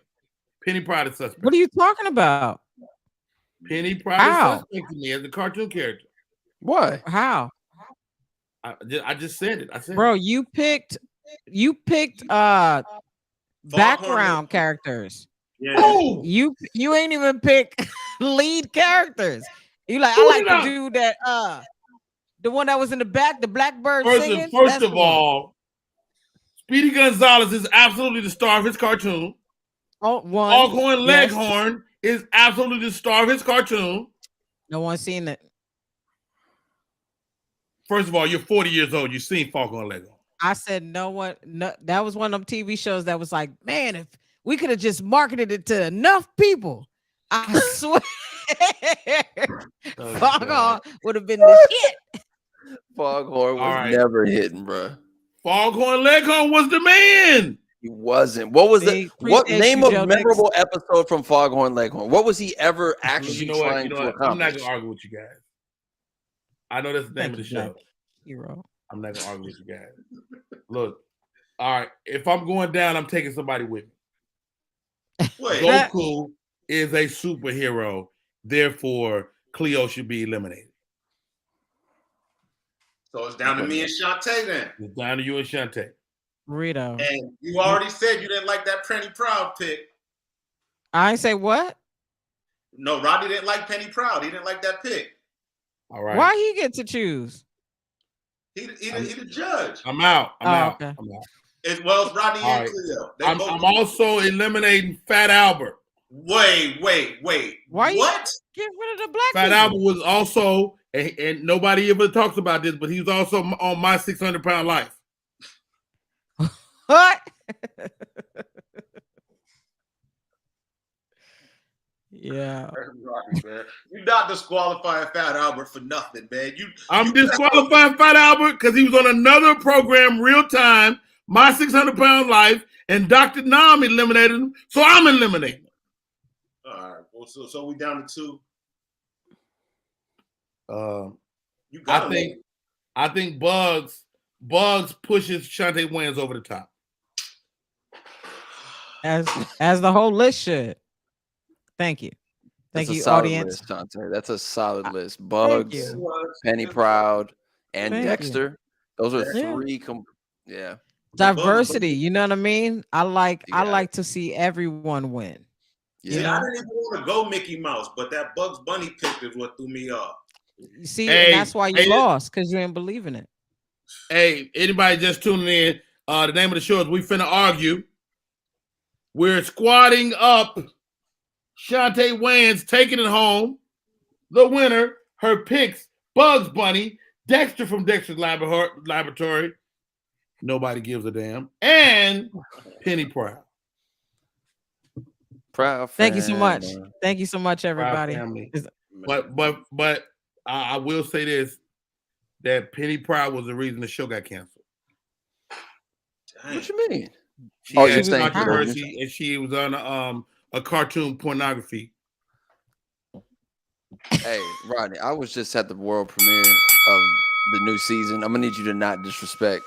Penny Proud is suspect. What are you talking about? Penny Proud is suspect to me as a cartoon character. Why? How? I just said it. I said, bro, you picked background characters. Yeah. Oh, you ain't even pick lead characters. You like I like to do that. The one that was in the back, the blackbird singing. First of all, Speedy Gonzalez is absolutely the star of his cartoon. Foghorn Leghorn is absolutely the star of his cartoon. No one's seen it. First of all, you're 40 years old. You've seen Foghorn Leghorn. I said no one. No, that was one of them TV shows that was like, man, if we could have just marketed it to enough people, I swear, Foghorn would have been the shit. Foghorn was never hitting, bro. Foghorn Leghorn was the man. He wasn't. What was it? What name of memorable episode from Foghorn Leghorn? What was he ever actually trying to accomplish? I'm not gonna argue with you guys. I know that's the name of the show. Hero. I'm not gonna argue with you guys. Look, all right. If I'm going down, I'm taking somebody with me. Goku is a superhero. Therefore, Khleo should be eliminated. So it's down to me and Chaunte then. It's down to you and Chaunte. Reedo. And you already said you didn't like that Penny Proud pick. I ain't say what? No, Rodney didn't like Penny Proud. He didn't like that pick. All right. Why he get to choose? He the judge. I'm out. I'm out. Okay. I'm out. As well as Rodney and Khleo. I'm also eliminating Fat Albert. Wait. Why what? Get rid of the black Fat Albert was also, and nobody ever talks about this, but he was also on My 600-Pound Life. What? Yeah. You're not disqualifying Fat Albert for nothing, man. I'm disqualifying Fat Albert because he was on another program, Real Time, My 600-Pound Life, and Dr. Nam eliminated him, so I'm eliminating him. All right. Well, so we down to 2. I think Bugs pushes Chaunte Wayans over the top. As the whole list should. Thank you. Thank you, audience. List, Chaunte. That's a solid list. Bugs, Penny Proud, and Dexter. Those are three. Diversity. You know what I mean? I like to see everyone win. Yeah, I didn't even want to go Mickey Mouse, but that Bugs Bunny pick is what threw me off. See, and that's why you lost, because you didn't believe in it. Hey, anybody just tuning in? The name of the show is We Finna Argue. We're squatting up Chaunte Wayans, taking it home. The winner, her picks, Bugs Bunny, Dexter from Dexter's Laboratory. Nobody gives a damn. And Penny Proud. Proud. Thank you so much. Thank you so much, everybody. But I will say this, that Penny Proud was the reason the show got canceled. What you mean? She had controversy, and she was on a cartoon pornography. Hey, Rodney, I was just at the world premiere of the new season. I'm gonna need you to not disrespect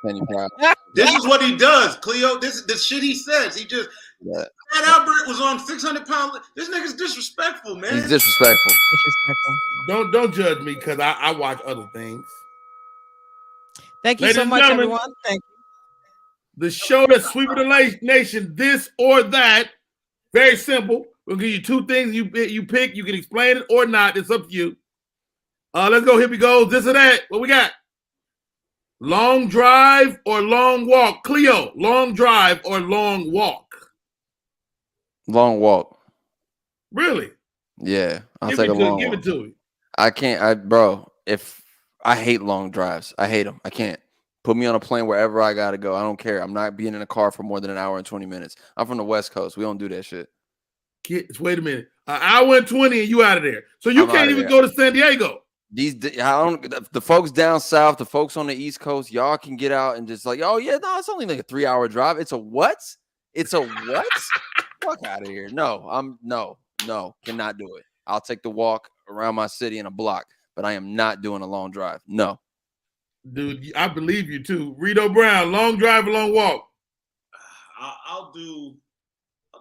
Penny Proud. This is what he does, Khleo. This is the shit he says. He just Fat Albert was on 600-pound. This nigga's disrespectful, man. He's disrespectful. Don't judge me because I watch other things. Thank you so much, everyone. Thank you. The show that's sweeping the nation, this or that. Very simple. We'll give you two things you pick. You can explain it or not. It's up to you. Let's go. Here we go. This or that. What we got? Long drive or long walk? Khleo, long drive or long walk? Long walk. Really? Yeah. I'll take a long walk. Give it to me. I can't. Bro, if I hate long drives. I hate them. I can't. Put me on a plane wherever I got to go. I don't care. I'm not being in a car for more than an hour and 20 minutes. I'm from the West Coast. We don't do that shit. Kids, wait a minute. An hour and 20 and you out of there. So you can't even go to San Diego. The folks down south, the folks on the East Coast, y'all can get out and just like, oh yeah, no, it's only like a 3-hour drive. It's a what? It's a what? Fuck out of here. No, cannot do it. I'll take the walk around my city in a block, but I am not doing a long drive. No. Dude, I believe you too. Reedo Brown, long drive or long walk? I'll do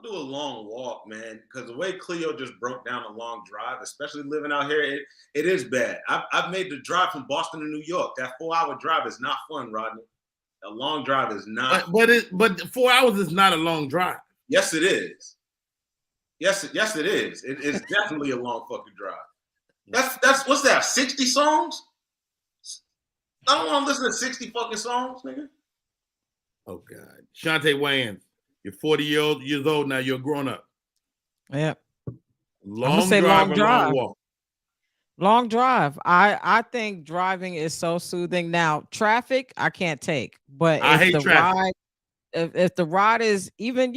a long walk, man, because the way Khleo just broke down a long drive, especially living out here, it is bad. I've made the drive from Boston to New York. That 4-hour drive is not fun, Rodney. A long drive is not. But 4 hours is not a long drive. Yes, it is. Yes, it is. It's definitely a long fucking drive. That's what's that? 60 songs? I don't want to listen to 60 fucking songs, nigga. Oh God, Chaunte Wayans, you're 40 years old now. You're a grown up. Yep. Long drive or long walk. Long drive. I think driving is so soothing. Now, traffic I can't take, but I hate the traffic. ride, if the ride is even,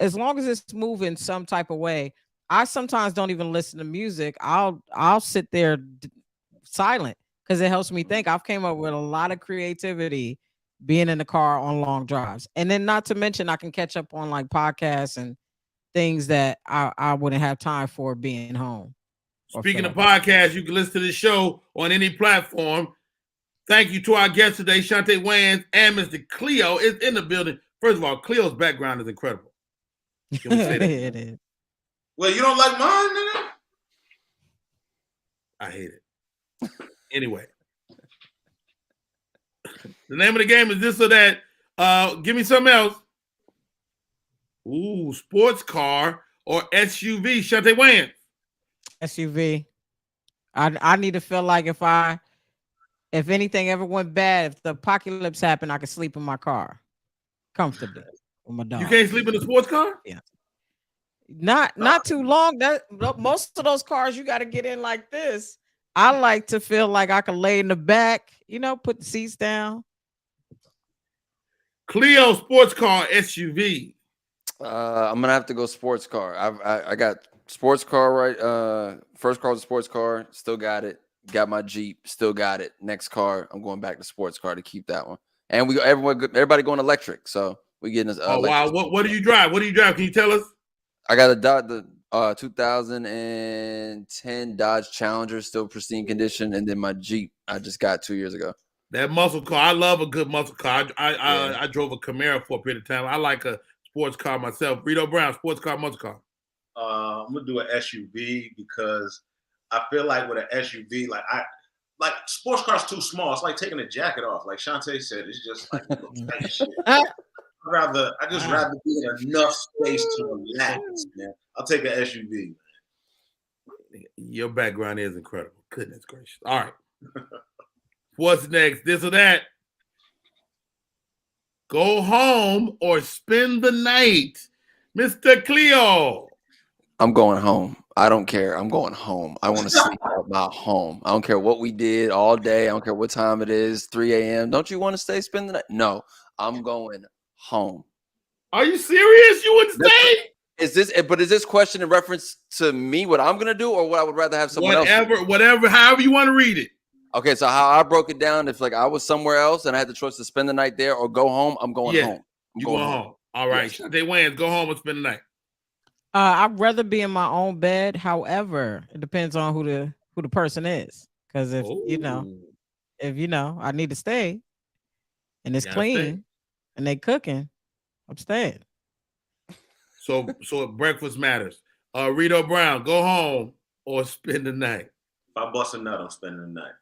as long as it's moving some type of way, I sometimes don't even listen to music. I'll sit there silent because it helps me think. I've came up with a lot of creativity being in the car on long drives, and then not to mention I can catch up on like podcasts and things that I wouldn't have time for being home. Speaking of podcasts, you can listen to the show on any platform. Thank you to our guests today, Chaunte Wayans and Mr. Khleo is in the building. First of all, Cleo's background is incredible. Can we say that? It is. Well, you don't like mine, nigga? I hate it. Anyway. The name of the game is this or that. Give me something else. Ooh, sports car or SUV, Chaunte Wayans. SUV. I need to feel like if anything ever went bad, if the apocalypse happened, I could sleep in my car comfortably with my dog. You can't sleep in a sports car? Yeah. Not too long. That most of those cars you got to get in like this. I like to feel like I can lay in the back, put the seats down. Khleo sports car SUV. I'm gonna have to go sports car. I got sports car right. First car was a sports car, still got it. Got my Jeep, still got it. Next car, I'm going back to sports car to keep that one. And everybody going electric, so we getting this. Oh wow! What do you drive? What do you drive? Can you tell us? I got the 2010 Dodge Challenger, still pristine condition, and then my Jeep I just got 2 years ago. That muscle car, I love a good muscle car. I drove a Camaro for a period of time. I like a sports car myself. Reedo Brown, sports car, muscle car. I'm gonna do an SUV because I feel like with an SUV, like sports car's too small. It's like taking a jacket off. Like Chaunte said, it's just like tight shit. I just rather be in enough space to relax, man. I'll take an SUV. Your background is incredible. Goodness gracious. All right. What's next? This or that? Go home or spend the night, Mr. Khleo. I'm going home. I don't care. I'm going home. I want to sleep at my home. I don't care what we did all day. I don't care what time it is, 3 a.m. Don't you want to stay, spend the night? No, I'm going home. Are you serious? You would stay? Is this question in reference to me, what I'm going to do, or what I would rather have someone else do? Whatever, however you want to read it. Okay, so how I broke it down, if like I was somewhere else and I had the choice to spend the night there or go home, I'm going home. You going home. All right. Yes. Chaunte Wayans, go home and spend the night. I'd rather be in my own bed. However, it depends on who the person is. Because if I need to stay and it's clean and they cooking, I'm staying. So breakfast matters. Reedo Brown, go home or spend the night. If I bust a nut, I'm spending the night.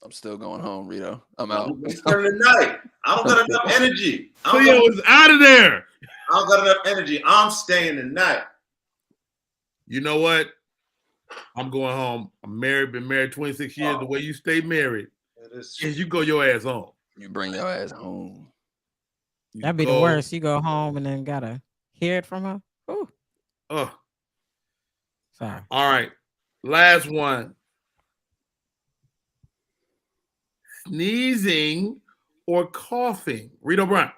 I'm still going home, Reedo. I'm out. I'm spending the night. I don't got enough energy. Khleo is out of there. I don't got enough energy. I'm staying the night. You know what? I'm going home. I'm married, been married 26 years. The way you stay married is you go your ass home. You bring your ass home. That'd be the worst. You go home and then gotta hear it from her. Ooh. Sorry. All right. Last one. Sneezing or coughing? Reedo Brown.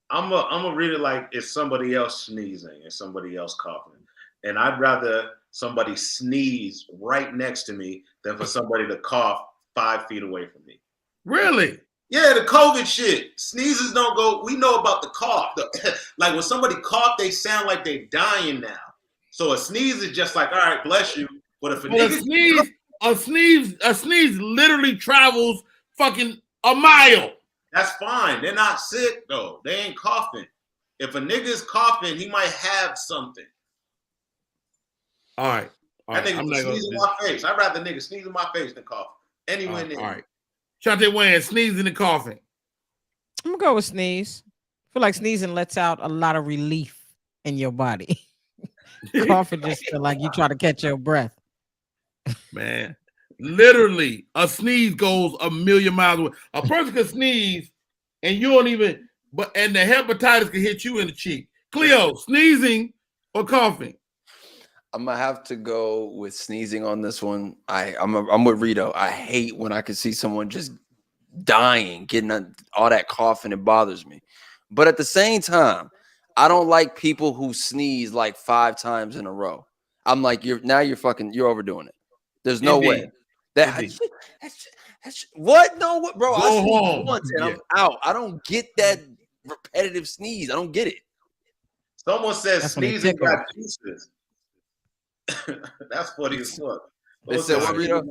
I'm gonna read it like it's somebody else sneezing and somebody else coughing. And I'd rather somebody sneeze right next to me than for somebody to cough 5 feet away from me. Really? Yeah, the COVID shit. Sneezes don't go. We know about the cough. Like when somebody cough, they sound like they're dying now. So a sneeze is just like, all right, bless you. But if a sneeze literally travels fucking a mile. That's fine. They're not sick though. They ain't coughing. If a nigga's coughing, he might have something. All right. That nigga sneeze in my face. I'd rather nigga sneeze in my face than cough. Anywhere near. All right. Chaunte Wayans, sneezing and coughing. I'm gonna go with sneeze. I feel like sneezing lets out a lot of relief in your body. Coughing just feel like you try to catch your breath. Man, Literally, a sneeze goes a million miles away. A person can sneeze, and you don't even. And the hepatitis can hit you in the cheek. Khleo, sneezing or coughing? I'm gonna have to go with sneezing on this one. I'm with Reedo. I hate when I can see someone just dying, getting all that coughing. It bothers me. But at the same time, I don't like people who sneeze like 5 times in a row. I'm like, you're overdoing it. There's no way. What? No, what, bro? I sneeze once and I'm out. I don't get that repetitive sneeze. I don't get it. Someone says sneezing got juices. That's funny as fuck. They said what, Reedo?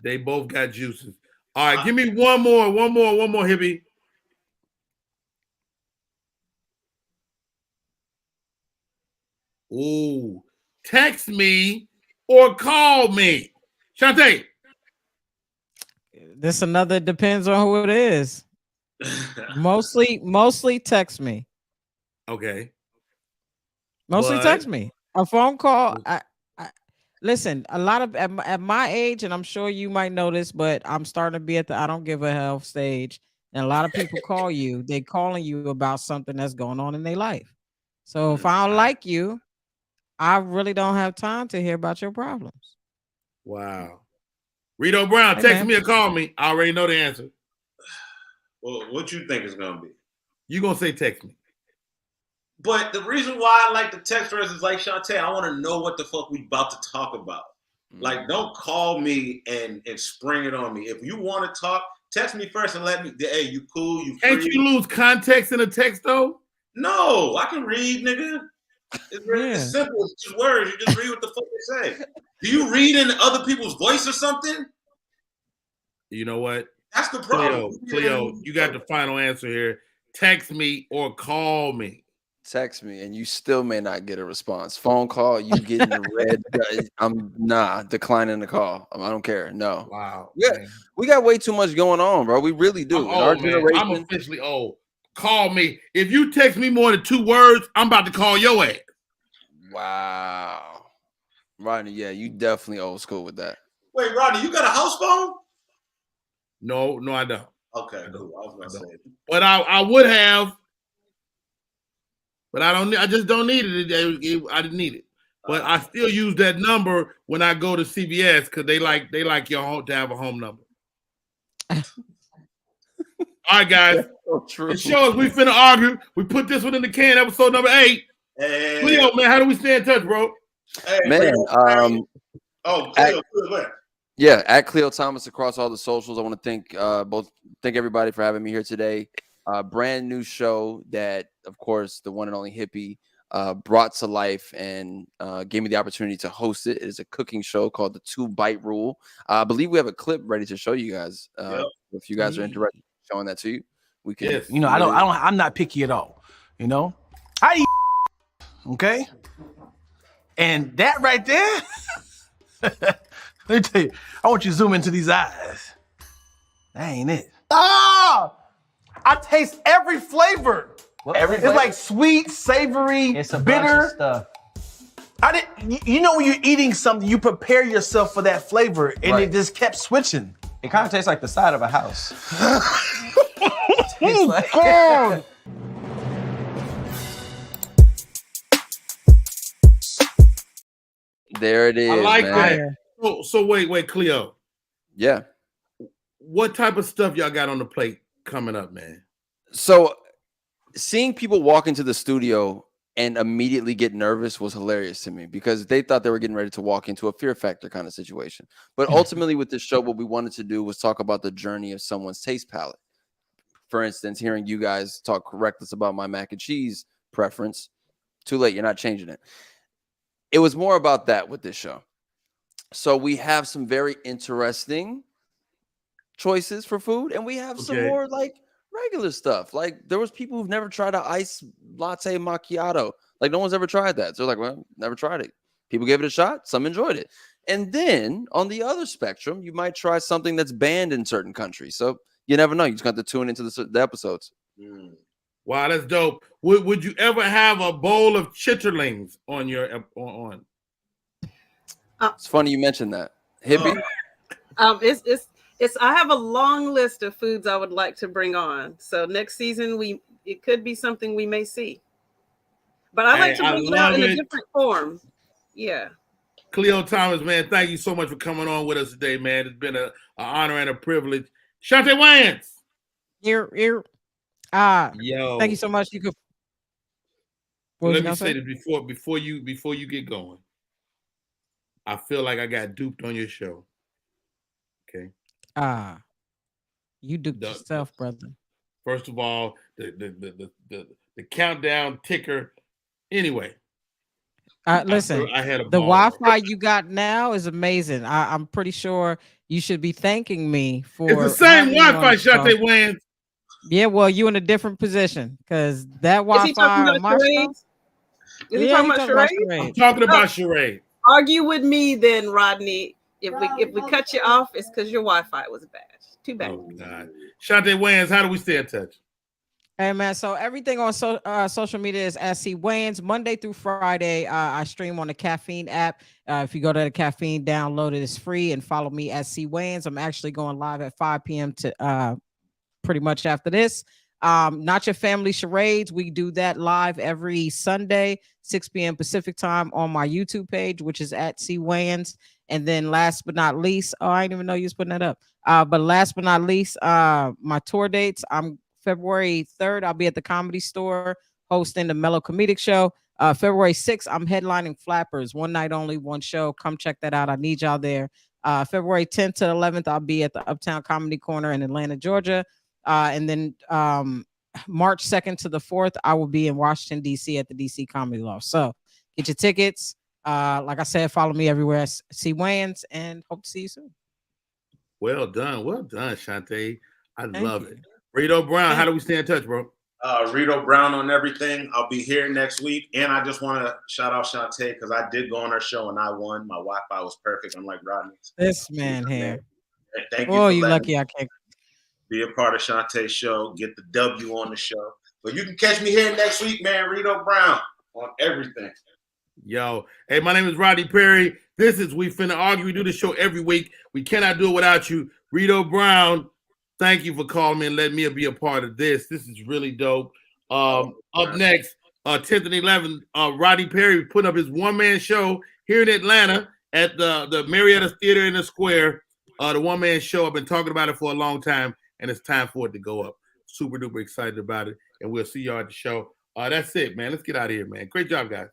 They both got juices. All right, give me one more, Hippie. Ooh, text me or call me. Chaunte. This another depends on who it is. Mostly text me. Okay. Mostly text me. A phone call. I listen. A lot of at my age, and I'm sure you might know this, but I'm starting to be at the I don't give a hell stage. And a lot of people call you. They calling you about something that's going on in their life. So if I don't like you, I really don't have time to hear about your problems. Wow. Reedo Brown, text me or call me. I already know the answer. Well, what you think is gonna be? You gonna say text me. But the reason why I like the text message is like Chaunte, I want to know what the fuck we about to talk about. Like, don't call me and spring it on me. If you want to talk, text me first and let me. Hey, you cool? You free? Can't you lose context in a text though? No, I can read, nigga. It's simple. It's just words. You just read what the fuck they say. Do you read in other people's voice or something? You know what? That's the problem. Khleo, you got the final answer here. Text me or call me. Text me and you still may not get a response. Phone call, you getting the red. I'm declining the call. I don't care. No. Wow. Yeah, we got way too much going on, bro. We really do. I'm officially old. Call me. If you text me more than 2 words, I'm about to call your ass. Wow. Rodney, yeah, you definitely old school with that. Wait, Rodney, you got a house phone? No, I don't. Okay, cool. I was gonna say. But I would have. But I just don't need it. I didn't need it. But I still use that number when I go to CVS because they like your home to have a home number. All right, guys. So it shows we finna argue. We put this one in the can. Episode number 8. Hey. Khleo, man, how do we stay in touch, bro? Hey, man, Khleo, yeah, at Khleo Thomas across all the socials. I want to thank everybody for having me here today. Brand new show that, of course, the one and only Hippie brought to life and gave me the opportunity to host it. It is a cooking show called The 2-Bite Rule. I believe we have a clip ready to show you guys. If you guys are interested in showing that to you, we can. Yes. You know, I'm not picky at all. You know, I eat. Okay, and that right there. Let me tell you. I want you to zoom into these eyes. That ain't it. Ah! I taste every flavor. It's like sweet, savory, it's a bitter stuff. You know when you're eating something, you prepare yourself for that flavor, and it just kept switching. It kind of tastes like the side of a house. God. There it is. I like man. that. So wait, Khleo. Yeah. What type of stuff y'all got on the plate coming up, man? So seeing people walk into the studio and immediately get nervous was hilarious to me because they thought they were getting ready to walk into a Fear Factor kind of situation. But ultimately with this show, what we wanted to do was talk about the journey of someone's taste palette. For instance, hearing you guys talk reckless about my mac and cheese preference, too late, you're not changing it. It was more about that with this show. So we have some very interesting choices for food, and we have some more like regular stuff. Like there was people who've never tried an ice latte macchiato. Like no one's ever tried that. So they're like, well, never tried it. People gave it a shot. Some enjoyed it. And then on the other spectrum, you might try something that's banned in certain countries. So you never know. You just got to tune into the episodes. Wow, that's dope. Would you ever have a bowl of chitterlings on your on? It's funny you mentioned that. Hippie. It's. I have a long list of foods I would like to bring on. So next season, it could be something we may see. But I like to bring it out in a different form. Yeah. Khleo Thomas, man, thank you so much for coming on with us today, man. It's been an honor and a privilege. Chaunte Wayans. Here. Yo. Thank you so much. You could. Let me say this before you get going. I feel like I got duped on your show. Okay. You duped yourself, brother. First of all, the countdown ticker. Anyway. Listen, I had the Wi-Fi you got now is amazing. I'm pretty sure you should be thanking me for. It's the same Wi-Fi, Chaunte Wayans. Yeah, well, you in a different position because that Wi-Fi on my show. Is he talking about charade? I'm talking about charade. Argue with me then, Rodney. If we cut you off, it's because your Wi-Fi was bad. Too bad. Oh God, Chaunte Wayans, how do we stay in touch? Hey man, so everything on social media is at C Wayans. Monday through Friday, I stream on the Caffeine app. If you go to the Caffeine, download it. It's free, and follow me at C Wayans. I'm actually going live at 5 p.m. to pretty much after this. Not Your Family Charades. We do that live every Sunday, 6 p.m. Pacific time on my YouTube page, which is at C Wayans. And then last but not least, I didn't even know you was putting that up. But last but not least, my tour dates. I'm February 3rd, I'll be at the Comedy Store hosting the Mellow Comedic Show. February 6th, I'm headlining Flappers, one night only, one show. Come check that out. I need y'all there. February 10th to 11th, I'll be at the Uptown Comedy Corner in Atlanta, Georgia. And then March 2nd to the 4th, I will be in Washington, D.C. at the D.C. Comedy Loft. So get your tickets. Like I said, follow me everywhere. C Wayans, and hope to see you soon. Well done, Chaunte. I love it. Reedo Brown, how do we stay in touch, bro? Reedo Brown on everything. I'll be here next week. And I just want to shout out Chaunte because I did go on her show and I won. My Wi-Fi was perfect, unlike Rodney's. This man here. Thank you. Oh, you lucky I can't. Be a part of Chaunte's show. Get the W on the show. But you can catch me here next week, man. Reedo Brown on everything. Yo, hey, my name is Rodney Perry. This is We Finna Argue. We do this show every week. We cannot do it without you. Reedo Brown, thank you for calling me and letting me be a part of this. This is really dope. Up next, 10th and 11th, Rodney Perry putting up his one-man show here in Atlanta at the Marietta Theater in the Square. The one-man show. I've been talking about it for a long time, and it's time for it to go up. Super duper excited about it, and we'll see y'all at the show. That's it, man. Let's get out of here, man. Great job, guys.